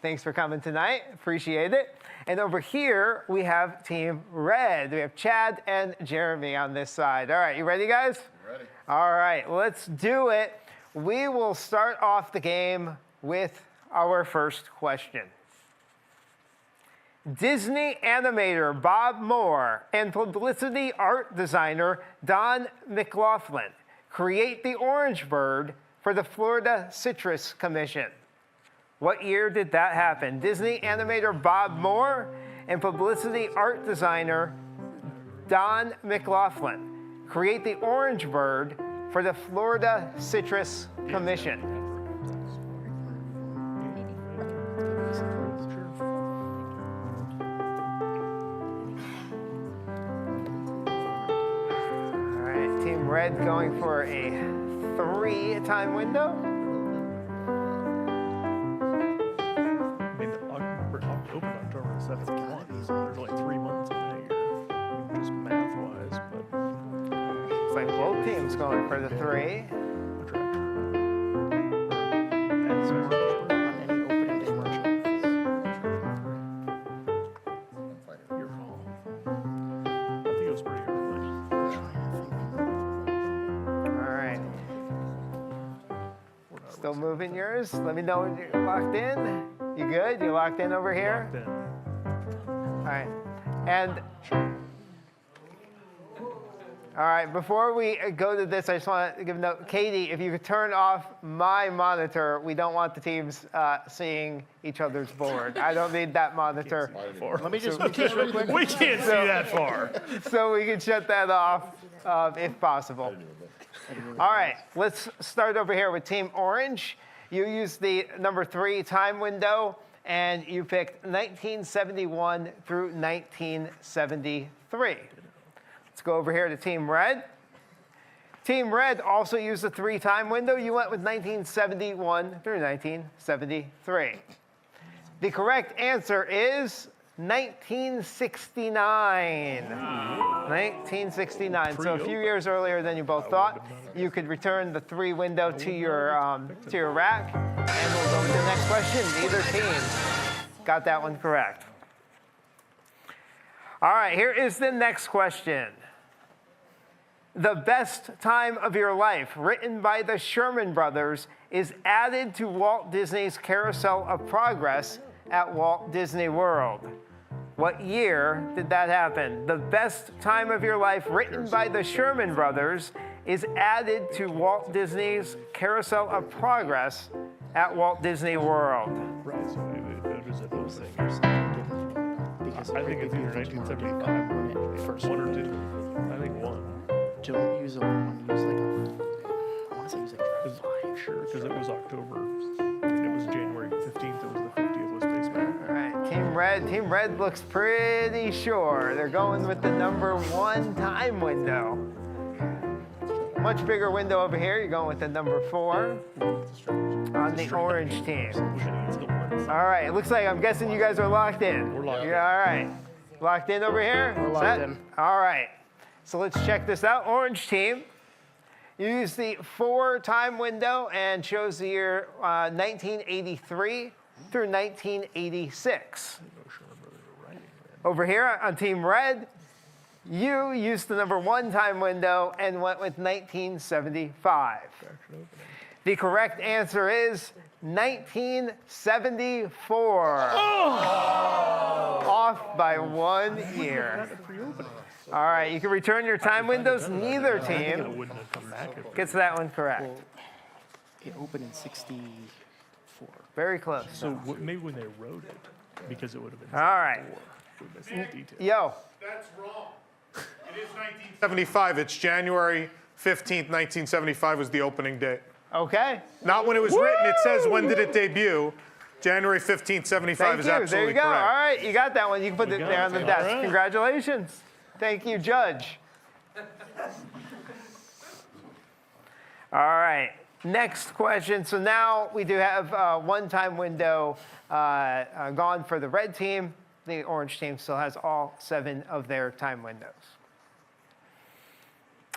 Thanks for coming tonight. Appreciate it. And over here, we have Team Red. We have Chad and Jeremy on this side. All right, you ready, guys? Ready. All right, let's do it. We will start off the game with our first question. Disney animator Bob Moore and publicity art designer Don McLaughlin create the orange bird for the Florida Citrus Commission. What year did that happen? Disney animator Bob Moore and publicity art designer Don McLaughlin create the orange bird for the Florida Citrus Commission. All right, Team Red going for a 3-time window. October 71, so there's like 3 months in that year. Just math-wise, but... It's Both teams going for the 3. Still moving yours. Let me know when you're locked in. You good? You locked in over here? Locked in. All right. And all right, before we go to this, I just want to give a note. Katie, if you could turn off my monitor, we don't want the teams seeing each other's board. I don't need that monitor. Let me just real quick. We can't see that far. So we can shut that off if possible. All right, let's start over here with Team Orange. You used the number 3 time window, and you picked 1971 through 1973. Let's go over here to Team Red. Team Red also used the 3 time window. You went with 1971 through 1973. The correct answer is 1969. 1969. So a few years earlier than you both thought. You could return the 3 window to your rack. And we'll go to the next question. Neither team got that one correct. All right, here is the next question. The Best Time of Your Life, written by the Sherman Brothers, is added to Walt Disney's Carousel of Progress at Walt Disney World. What year did that happen? The Best Time of Your Life, written by the Sherman Brothers, is added to Walt Disney's Carousel of Progress at Walt Disney World. Right, so it was at those things. I think it's either 1975, first 1 or 2. I think 1. Don't use a 1, use like a, I want to say use like a 5. Sure, because it was October, and it was January 15th, it was the 50th was Space Mountain. All right, Team Red looks pretty sure. They're going with the number 1 time window. Much bigger window over here. You're going with the number 4 on the orange team. All right, it looks like, I'm guessing you guys are locked in. We're locked in. All right. Locked in over here? We're locked in. All right. So let's check this out. Orange team, you used the 4 time window and chose the year 1983 through 1986. Over here on Team Red, you used the number 1 time window and went with 1975. The correct answer is 1974. Off by 1 year. All right, you can return your time windows. Neither team gets that one correct. Well, it opened in 64. Very close. So maybe when they wrote it, because it would have been. All right. Yo. That's wrong. It is 1975. It's January 15th, 1975 was the opening date. Okay. Not when it was written. It says when did it debut. January 15th, 75 is absolutely there you go. correct. All right, you got that one. You can put it there on the desk. Right. Congratulations. Thank you, Judge. All right, next question. So now we do have 1 time window gone for the red team. The orange team still has all 7 of their time windows.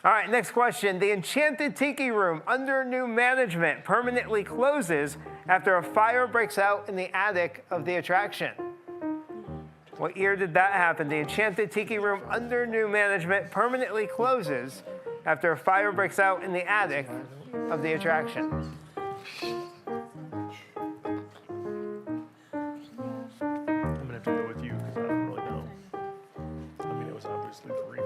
All right, next question. The Enchanted Tiki Room under new management permanently closes after a fire breaks out in the attic of the attraction. What year did that happen? The Enchanted Tiki Room under new management permanently closes after a fire breaks out in the attic of the attraction. I'm gonna have to go with you because I don't really know. I mean, it was obviously the remake.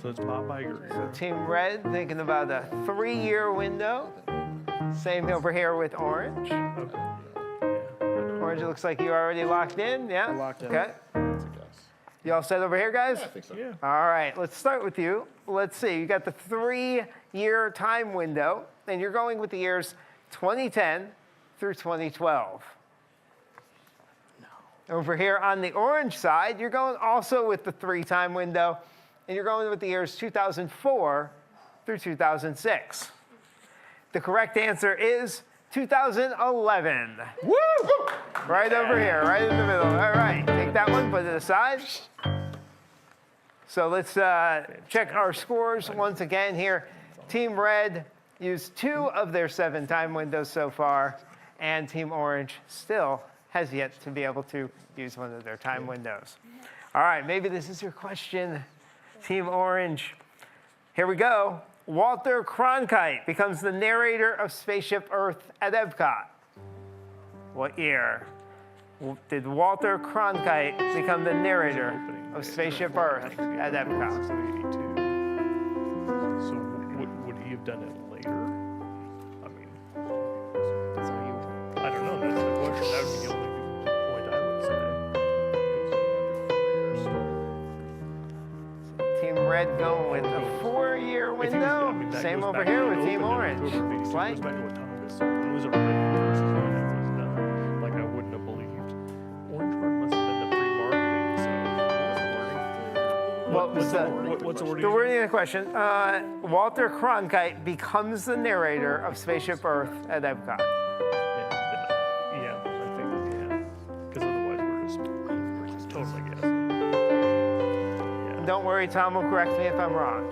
So it's Bob Iger. So Team Red thinking about a 3-year window. Same over here with Orange. Okay. Orange, it looks like you already locked in. Yeah? Locked in. Okay. You all set over here, guys? I think so. Yeah. All right, let's start with you. Let's see. You got the 3-year time window, and you're going with the years 2010 through 2012. No. Over here on the orange side, you're going also with the 3 time window, and you're going with the years 2004 through 2006. The correct answer is 2011. Woo! Right over here, right in the middle. All right, take that one, put it aside. So let's check our scores once again here. Team Red used 2 of their 7 time windows so far, and Team Orange still has yet to be able to use one of their time windows. All right, maybe this is your question, Team Orange. Here we go. Walter Cronkite becomes the narrator of Spaceship Earth at Epcot. What year did Walter Cronkite become the narrator of Spaceship Earth at Epcot? So would he have done it later? I mean, I don't know. That's the question. That would be the only point I would say. Team Red going with a 4-year window. Same over here with Team Orange. Right? It was a written versus when it was done. Like I wouldn't have believed. Orangeburg must have been the pre-marketing. So what's the wording? The wording of the question? Walter Cronkite becomes the narrator of Spaceship Earth at Epcot. Yeah, I think because otherwise we're just totally guessing. Don't worry, Tom will correct me if I'm wrong.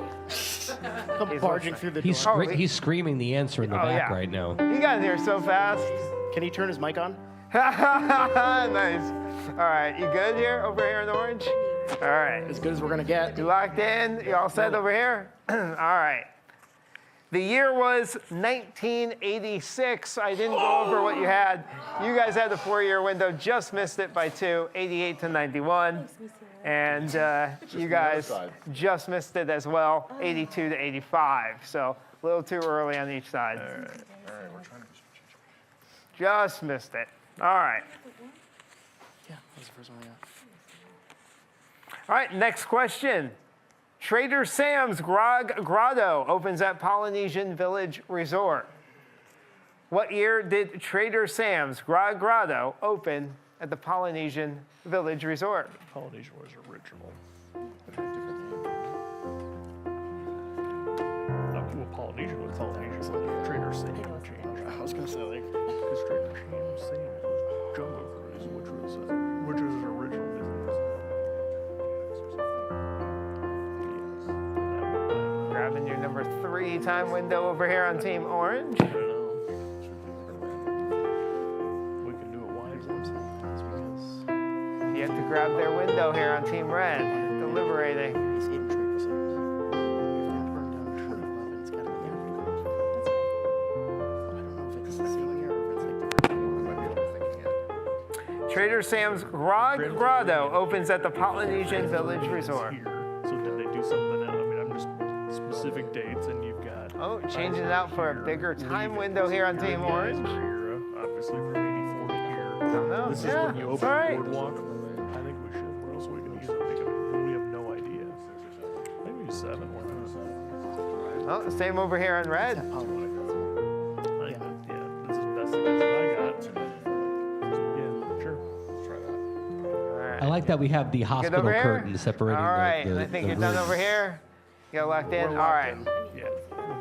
Come barging through the door. He's screaming the answer in the back right now. He got in here so fast. Can he turn his mic on? Nice. All right, you good here? Over here in orange? All right. As good as we're going to get. You locked in? You all set over here? All right. The year was 1986. I didn't go over what you had. You guys had the 4-year window, just missed it by 2, 88 to 91. And you guys just missed it as well, 82 to 85. So a little too early on each side. All right, we're trying to just missed it. All right. Yeah, that was the first one I got. All right, next question. Trader Sam's Grog Grotto opens at Polynesian Village Resort. What year did Trader Sam's Grog Grotto open at the Polynesian Village Resort? Polynesian was original. Well, Polynesian was Polynesian. Trader Sam changed. I was going to say, like, because Trader Sam was Jungle Cruise, which was an original business. Grabbing your number 3 time window over here on Team Orange. I don't know. We can do it wide sometimes because You have to grab their window here on Team Red. Deliberating. he's eating Trader Sam's. If you have to burn down a tree, it's got to be after. I don't know if it's the same year or if it's like Trader Sam's Grog Grotto opens at the Polynesian Village Resort. So did they do something else? I mean, I'm just specific dates, and you've got. Oh, changing it out for a bigger time window here on Team Orange. Obviously from 84 to here. I don't know. This is when you open the boardwalk. I think we should. What else are we going to use? We have no idea. Maybe use 7. Why not? Oh, same over here on Red. Yeah, this is that's the guess that I got. Yeah, sure. Let's try that. All right. I like that we have the hospital over here? curtain separating. All right, the I think the you're done rooms. over here. You got locked in. We're All locked right. in. Yeah.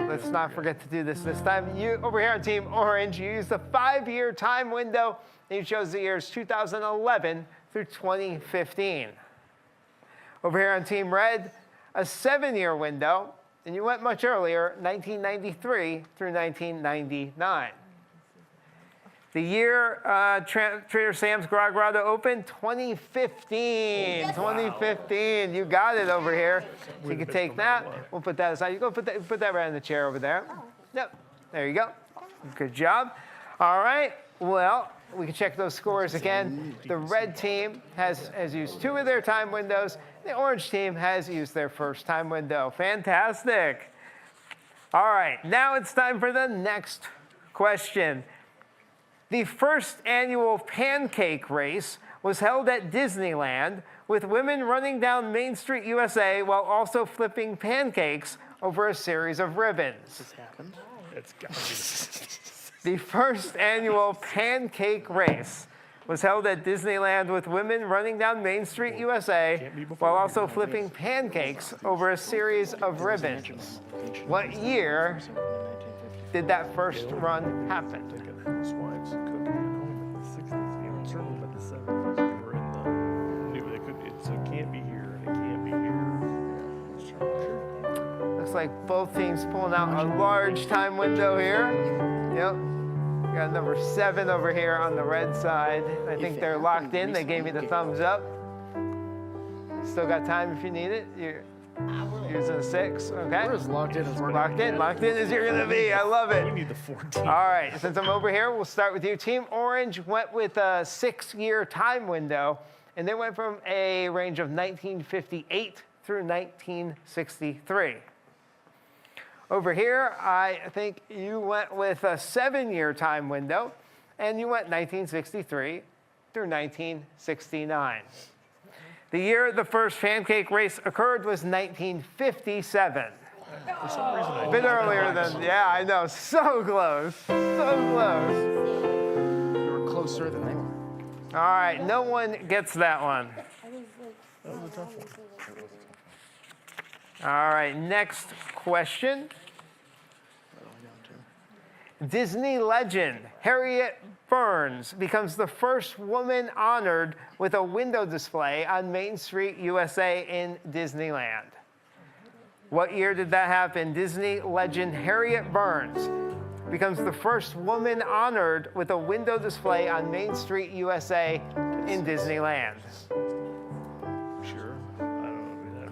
Let's not forget to do this time. You over here on Team Orange, you used the 5-year time window. And you chose the years 2011 through 2015. Over here on Team Red, a 7-year window, and you went much earlier, 1993 through 1999. The year Trader Sam's Grog Grotto opened, 2015. 2015. You got it over here. So you can take that. We'll put that aside. You go put that right in the chair over there. Yep. There you go. Good job. All right. Well, we can check those scores again. The red team has used 2 of their time windows. The orange team has used their first time window. Fantastic. All right. Now it's time for the next question. The first annual pancake race was held at Disneyland with women running down Main Street, USA, while also flipping pancakes over a series of ribbons. This happened. It's got to be. The first annual pancake race was held at Disneyland with women running down Main Street, USA, while also flipping pancakes over a series of ribbons. What year did that first run happen? Housewives cooking at home in the 60s. You know, Looks like both teams pulling out a large time window here. Yep. We got number 7 over here on the red side. I think they're locked in. They gave me the thumbs up. Still got time if you need it. You're using a 6, okay? We're as locked in as we're Locked in as you're gonna be. I love it. You need the 14. All right, since I'm over here, we'll start with you. Team Orange went with a 6-year time window, and they went from a range of 1958 through 1963. Over here, I think you went with a 7-year time window, and you went 1963 through 1969. The year the first pancake race occurred was 1957. For some reason, A bit earlier than, yeah, I know, so close, so close. You were closer than they were. All right, no one gets that one. That was a tough one. All right, next question. Disney legend Harriet Burns becomes the first woman honored with a window display on Main Street, USA in Disneyland. What year did that happen? Disney legend Harriet Burns becomes the first woman honored with a window display on Main Street, USA in Disneyland. Sure. I don't know.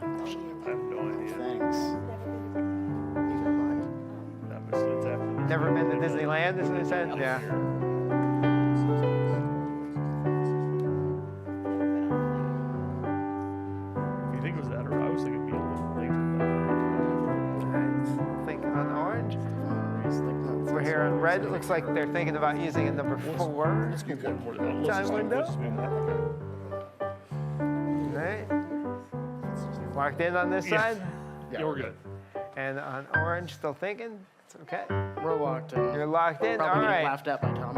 I have no idea. Thanks. It's after this. Never been to Disneyland, is what it said? Yeah. If you think it was that, or I was thinking it'd be a little later. Thinking on orange. We're here on red. It looks like they're thinking about using a number 4 Let's move one more to that. Let's time just window. move that. Right. Locked in on this Yeah. side? Yeah, we're good. And on orange, still thinking? It's okay. We're locked in. You're locked in? Probably All getting right. laughed at by Tom.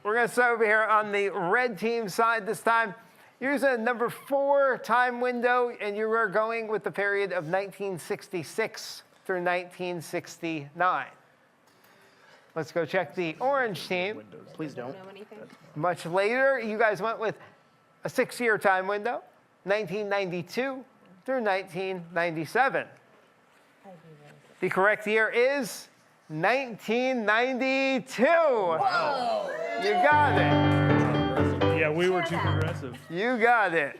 We're going to start over here on the red team side this time. Here's a number 4 time window, and you are going with the period of 1966 through 1969. Let's go check the orange team. Please don't. Much later, you guys went with a 6-year time window, 1992 through 1997. The correct year is 1992. Whoa. You got it. Yeah, we were too progressive. You got it.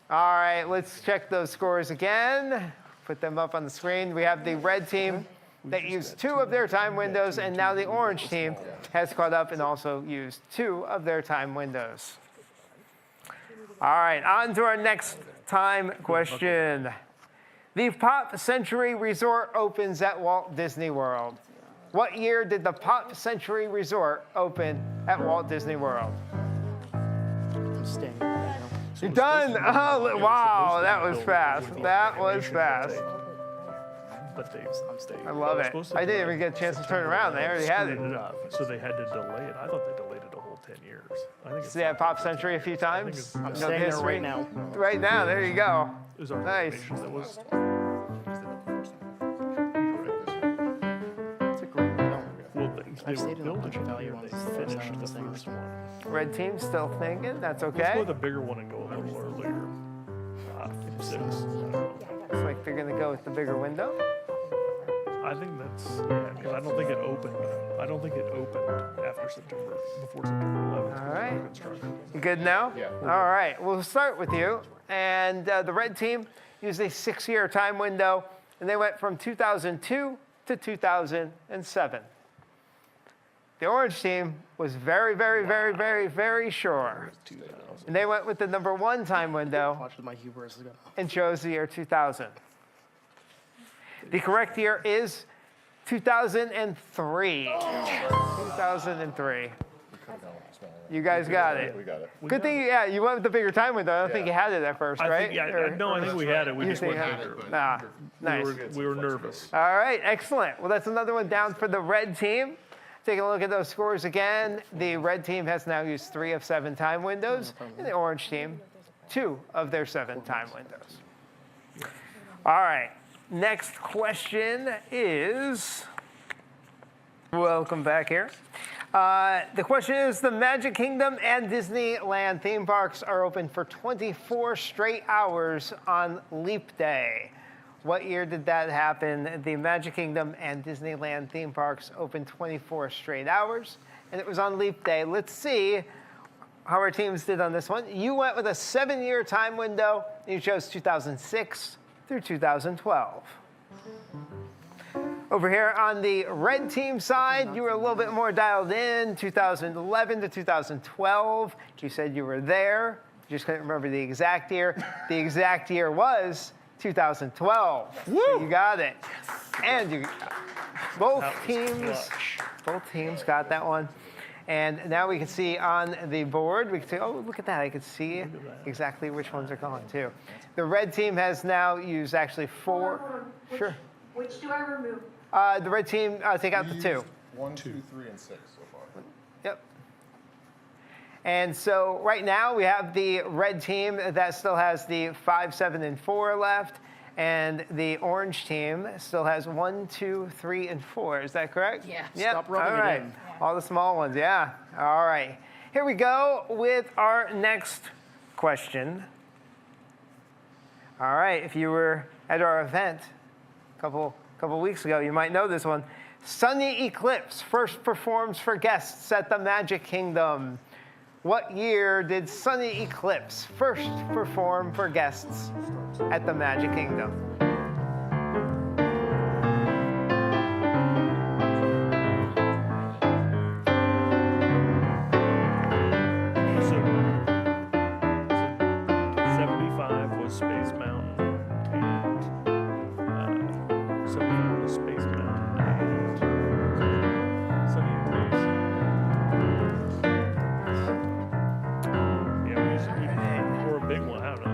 All right, let's check those scores again. Put them up on the screen. We have the red team that used 2 of their time windows, and now the orange team has caught up and also used 2 of their time windows. All right, on to our next time question. The Pop Century Resort opens at Walt Disney World. What year did the Pop Century Resort open at Walt Disney World? I'm staying. You're done? Oh, wow, that was fast. That was fast. But I'm staying. I love it. I didn't even get a chance to turn around. They already had it. So they had to delay it. I thought they delayed it a whole 10 years. I think it's So they had Pop Century a few times? I'm staying there right now. Right now, there you go. It was our Nice. reservation that was. It's a great window. Well, they I've were stayed in a building bunch it of value and ones. they finished the first one. Red team still thinking. That's Let's go okay. with the bigger one and go a little earlier. 6. I don't know. Looks like they're going to go with the bigger window. I think that's, yeah, because I don't think it opened. I don't think it opened after September, before September 11th. All right. Construction. You good now? Yeah. All right, we'll start with you. And the red team used a 6-year time window, and they went from 2002 to 2007. The orange team was very, very, very, very, very sure. And they went with the number 1 time window Watch my hubris go. and chose the year 2000. The correct year is 2003. 2003. You guys got it. We got it. Good thing, yeah, you went with the bigger time window. I don't think you had it at first, I right? think, yeah, no, I think we had it. We You just think went you had bigger. it? Ah, nice. We were nervous. All right, excellent. Well, that's another one down for the red team. Taking a look at those scores again, the red team has now used 3 of 7 time windows, and the orange team, 2 of their 7 time windows. All right, next question is, Welcome back here. The question is, the Magic Kingdom and Disneyland theme parks are open for 24 straight hours on Leap Day. What year did that happen? The Magic Kingdom and Disneyland theme parks opened 24 straight hours, and it was on Leap Day. Let's see how our teams did on this one. You went with a 7-year time window. You chose 2006 through 2012. Over here on the red team side, you were a little bit more dialed in, 2011 to 2012. You said you were there. You just couldn't remember the exact year. The exact year was 2012. So you got it. And both teams got that one. And now we can see on the board, we can say, oh, look at that. I can see exactly which ones are gone, too. The red team has now used actually 4. Sure. Which do I remove? The red team, take out the 2. 1, 2, 3, and 6 so far. Yep. And so right now we have the red team that still has the 5, 7, and 4 left. And the orange team still has 1, 2, 3, and 4. Is that correct? Yeah. Yep. Stop rubbing All right. it in. All the small ones, yeah. All right. Here we go with our next question. All right. If you were at our event a couple weeks ago, you might know this one. Sunny Eclipse first performs for guests at the Magic Kingdom. What year did Sunny Eclipse first perform for guests at the Magic Kingdom? So 75 was Space Mountain, and 75 was Space Mountain, and Sunny Eclipse. Yeah, or a big one, I don't know.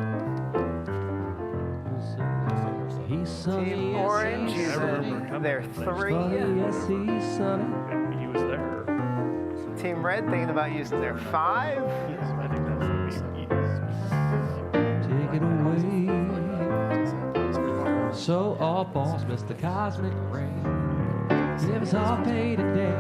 Team Orange using their 3. And he was there. Team Red thinking about using their 5. Yes, I think that's what he Take it away. So all boss, Mr. Cosmic Ray. Give us all pay today.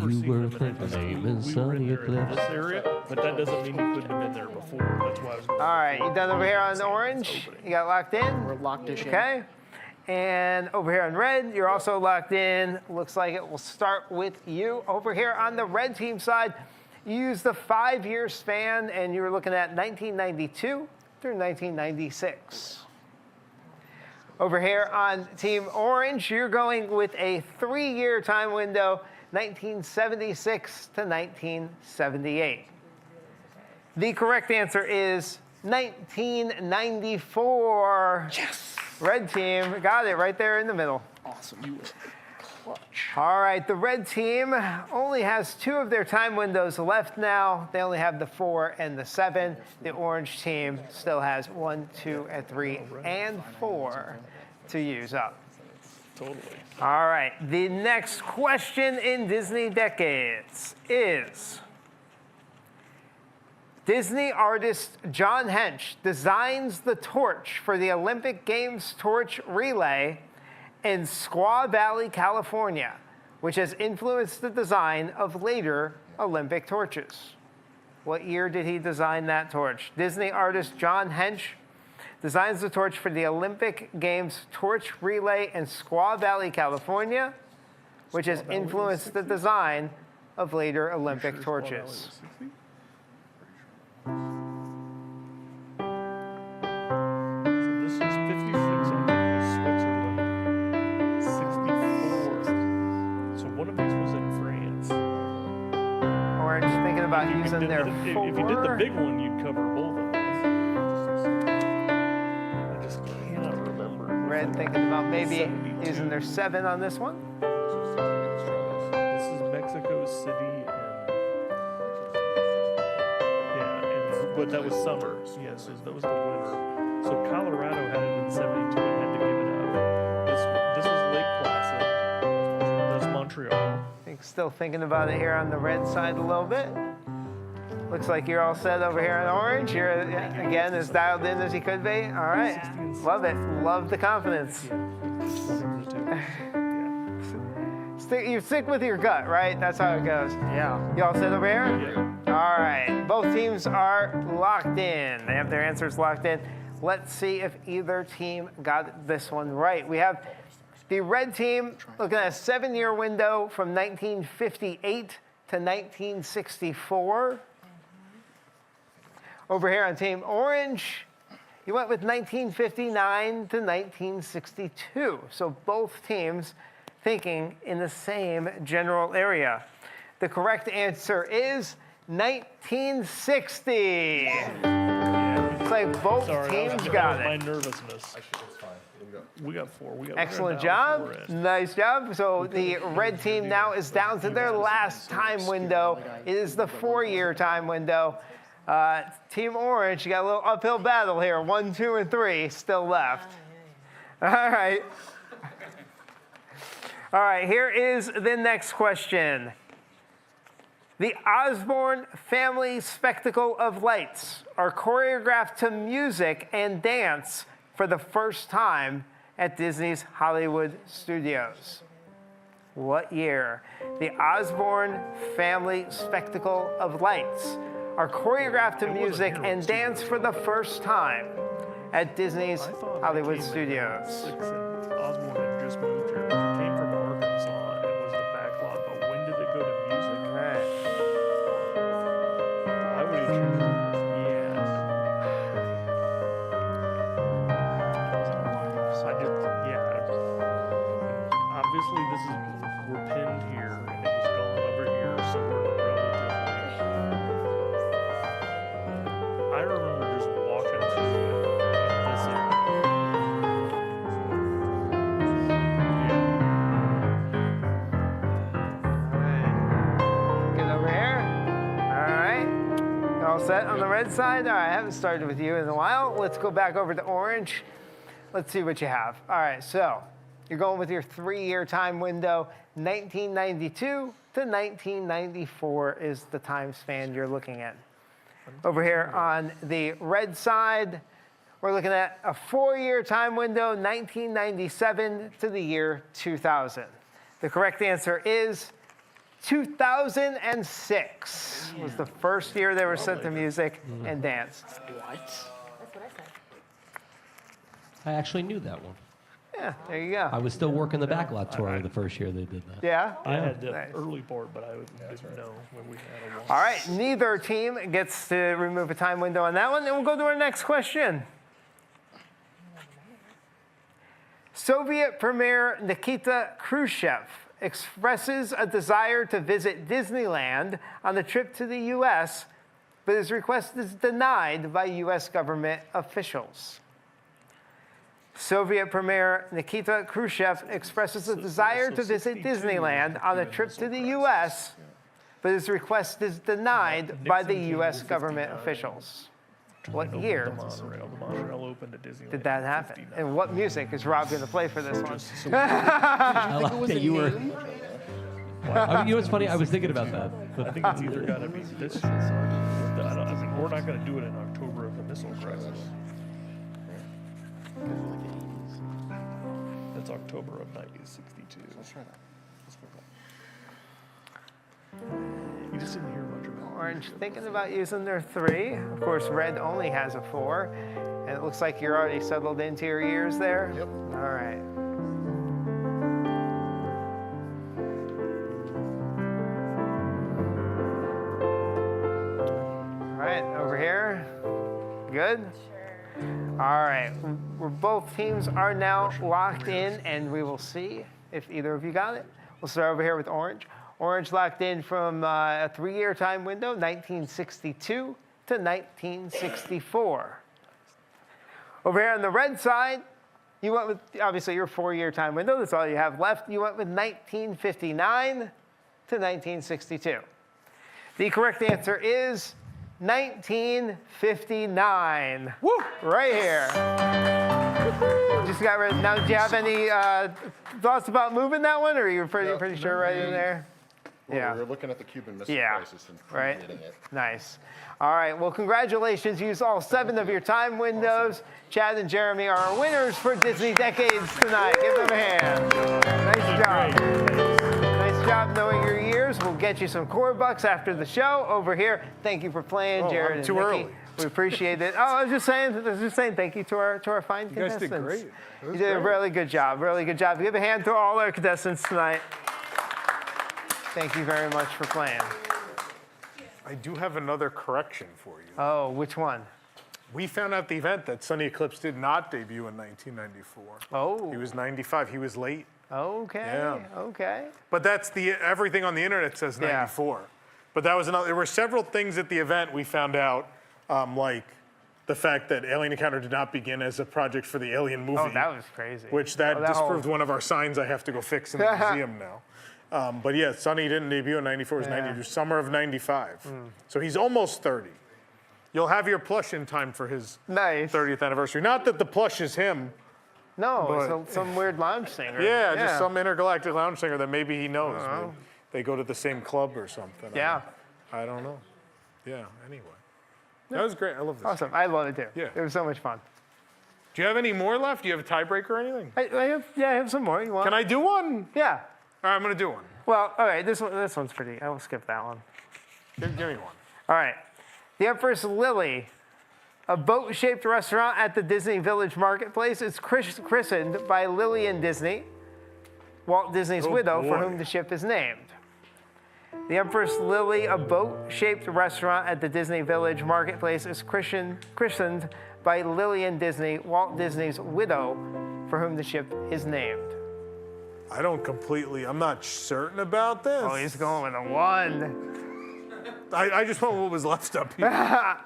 You were thinking in Sunny Eclipse. this area, but that doesn't mean you couldn't have been there before. That's why I was. All right, you done over here on orange? You got locked in? We're locked-ish in. Okay. And over here on red, you're also locked in. Looks like it will start with you. Over here on the red team side, you used the 5-year span, and you were looking at 1992 through 1996. Over here on Team Orange, you're going with a 3-year time window, 1976 to 1978. The correct answer is 1994. Yes. Red team got it right there in the middle. Awesome. You were clutch. All right, the red team only has 2 of their time windows left now. They only have the 4 and the 7. The orange team still has 1, 2, and 3, and 4 to use up. Totally. All right, the next question in Disney Decades is, Disney artist John Hench designs the torch for the Olympic Games torch relay in Squaw Valley, California, which has influenced the design of later Olympic torches. What year did he design that torch? Disney artist John Hench designs the torch for the Olympic Games torch relay in Squaw Valley, California, which has influenced the design of later Olympic torches. This is 56, I think, was Switzerland. 64. So one of these was in France. Orange thinking about using their 4. If you did the big one, you'd cover both of those. I just cannot remember. Red thinking about maybe using their 7 on this one. This is Mexico City, but that was summer. Yes, that was the winter. So Colorado had it in 72 and had to give it up. This was Lake Placid. That's Montreal. I think still thinking about it here on the red side a little bit. Looks like you're all set over here on orange. You're, again, as dialed in as you could be. All right. Love it. Love the confidence. Yeah. You stick with your gut, right? That's how it goes. Yeah. You all set over here? Yeah. All right. Both teams are locked in. They have their answers locked in. Let's see if either team got this one right. We have the red team looking at a 7-year window from 1958 to 1964. Over here on Team Orange, you went with 1959 to 1962. So both teams thinking in the same general area. The correct answer is 1960. Looks like both teams got it. My nervousness. We got 4. Excellent job. Nice job. So the red team now is down to their last time window. It is the 4-year time window. Team Orange, you got a little uphill battle here. 1, 2, and 3 still left. All right. All right, here is the next question. The Osborne family spectacle of lights are choreographed to music and dance for the first time at Disney's Hollywood Studios. What year? The Osborne family spectacle of lights are choreographed to music and dance for the first time at Disney's Hollywood Studios. Osborne had just moved here. It came from Arkansas and was the backlot, but when did it go to music? Right. I would have chosen yes. Obviously, we're pinned here, and it was going over here, so we're relatively. I remember just walking through it this area. Get over here. All right. You all set on the red side? All right, I haven't started with you in a while. Let's go back over to orange. Let's see what you have. All right, so you're going with your 3-year time window. 1992 to 1994 is the time span you're looking at. Over here on the red side, we're looking at a 4-year time window, 1997 to the year 2000. The correct answer is 2006 was the first year they were set to music and danced. What? That's what I said. I actually knew that one. Yeah, there you go. I was still working the backlot tour the first year they did that. Yeah? I had the Nice. early part, but I didn't know when we had a walk. All right, neither team gets to remove a time window on that one. And we'll go to our next question. Soviet Premier Nikita Khrushchev expresses a desire to visit Disneyland on a trip to the U.S., but his request is denied by U.S. government officials. Soviet Premier Nikita Khrushchev expresses a desire to visit Disneyland on a trip to the U.S., but his request is denied by the U.S. government officials. What year The monorail opened at Disneyland. did that happen? And what music is Rob going to play for this one? I like that you were. You know what's funny? I was thinking about that. I think it's either got to be this. I mean, we're not going to do it in October of the missile crisis. That's October of 1962. Let's try that. You just didn't hear much about it. Orange thinking about using their 3. Of course, red only has a 4. And it looks like you're already settled into your years there. Yep. All right. All right, over here. Good? All right, both teams are now locked in, and we will see if either of you got it. We'll start over here with Orange. Orange locked in from a 3-year time window, 1962 to 1964. Over here on the red side, you went with, obviously, your 4-year time window. That's all you have left. You went with 1959 to 1962. The correct answer is 1959. Woo! Right here. Just got rid. Now, do you have any thoughts about moving that one, or are you pretty sure right in there? Well, Yeah. we were looking at the Cuban Missile Yeah. Crisis and Right. predating it. Nice. All right. Well, congratulations. You used all 7 of your time windows. Chad and Jeremy are our winners for Disney Decades tonight. Give them a hand. Nice job. job knowing your years. We'll get you some core bucks after the show over here. Thank you for playing, Jared and too Nikki. early. We appreciate it. Oh, I was just saying thank you to our fine contestants. You guys did great. You did a really good job, really good job. Give a hand to all our contestants tonight. Thank you very much for playing. I do have another correction for you. Oh, which one? We found out the event that Sonny Eclipse did not debut in 1994. Oh. He was 95. He was late. Okay. Yeah. Okay. But that's everything on the internet says 94. Yeah. But that was another. There were several things at the event we found out, like the fact that Alien Encounter did not begin as a project for the Alien movie. Oh, that was crazy. Which disproved one of our signs I have to go fix in the museum now. But yeah, Sonny didn't debut in 94. It was 92, summer of 95. So he's almost 30. You'll have your plush in time for his 30th anniversary. Not that the plush is him. No, some weird lounge singer. Yeah, just some intergalactic lounge singer that maybe he knows. They go to the same club or something. Yeah. I don't know. Yeah, anyway. That was great. I love this. Awesome. I love it too. Yeah. It was so much fun. Do you have any more left? Do you have a tiebreaker or anything? I have some more. You want? Can I do one? Yeah. All right, I'm going to do one. Well, all right, this one's pretty. I will skip that one. Give me one. All right. The Empress Lily, a boat-shaped restaurant at the Disney Village Marketplace, is christened by Lillian Disney, Walt Disney's widow, for whom the ship is named. The Empress Lily, a boat-shaped restaurant at the Disney Village Marketplace, is christened by Lillian Disney, Walt Disney's widow, for whom the ship is named. I'm not certain about this. Oh, he's going with a 1. I just want what was left up here. All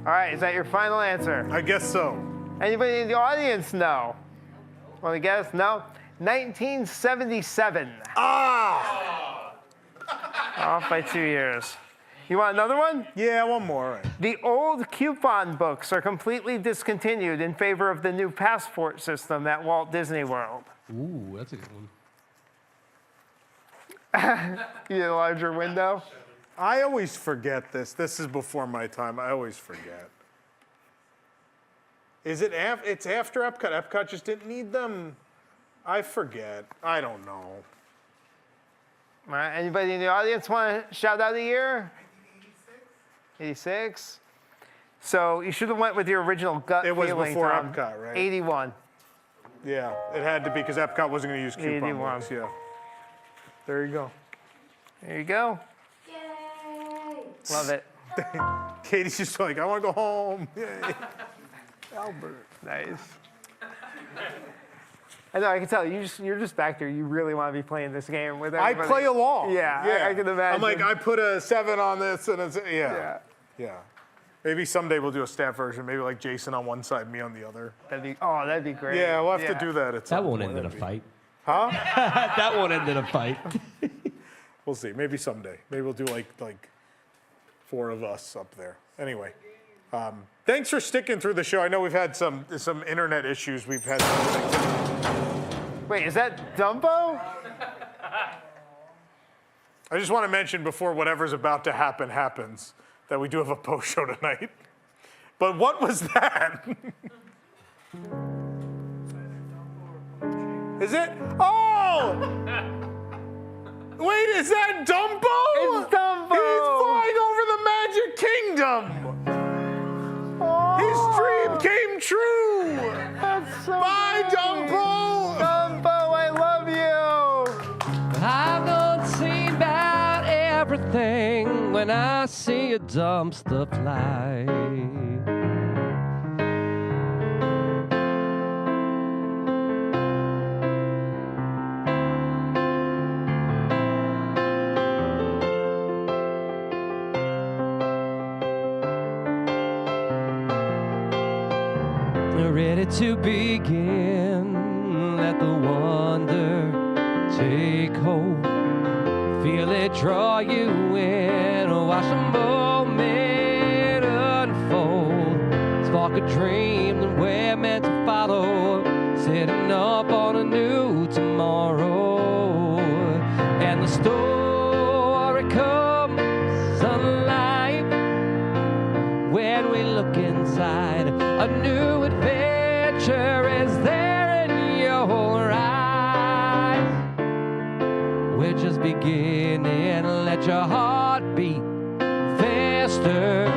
right, is that your final answer? I guess so. Anybody in the audience know? Want to guess? No? 1977. Off by 2 years. You want another one? Yeah, one more. All right. The old coupon books are completely discontinued in favor of the new passport system at Walt Disney World. Ooh, that's a good one. You need a larger window? I always forget this. This is before my time. I always forget. Is it it's after Epcot? Epcot just didn't need them. I forget. I don't know. All right, anybody in the audience want to shout out a year? 86. So you should have went with your original gut feeling. It was before Tom. Epcot, right? 81. Yeah, it had to be because Epcot wasn't going to use coupon 81. books. Yeah. There you go. There you go. Yay! Love it. Katie's just like, I want to go home. Yay. Albert. Nice. I know, I can tell. You're just back there. You really want to be playing this game with everybody. I play along. Yeah. I can imagine. I'm like, I put a 7 on this, and it's, yeah. Maybe someday we'll do a staff version. Maybe like Jason on one side, me on the other. That'd be great. Yeah, we'll have to do that. That won't end in a fight. Huh? That won't end in a fight. We'll see. Maybe someday. Maybe we'll do like 4 of us up there. Anyway, thanks for sticking through the show. I know we've had some internet issues. We've had. Wait, is that Dumbo? I just want to mention before whatever's about to happen happens that we do have a post show tonight. But what was that? Is it? Oh! Wait, is that Dumbo? It's Dumbo! He's flying over the Magic Kingdom! Oh, his dream came true! That's so Bye, great. Dumbo! Dumbo, I love you! I'm gonna see about everything when I see a dumpster fly. Ready to begin, let the wonder take hold. Feel it draw you in, watch the moment unfold. Spark a dream that we're meant to follow, setting up on a new tomorrow. And the story comes alive when we look inside. A new adventure is there in your eyes. We're just beginning. Let your heart beat faster.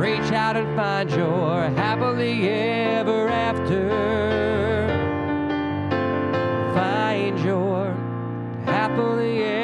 Reach out and find your happily ever after. Find your happily ever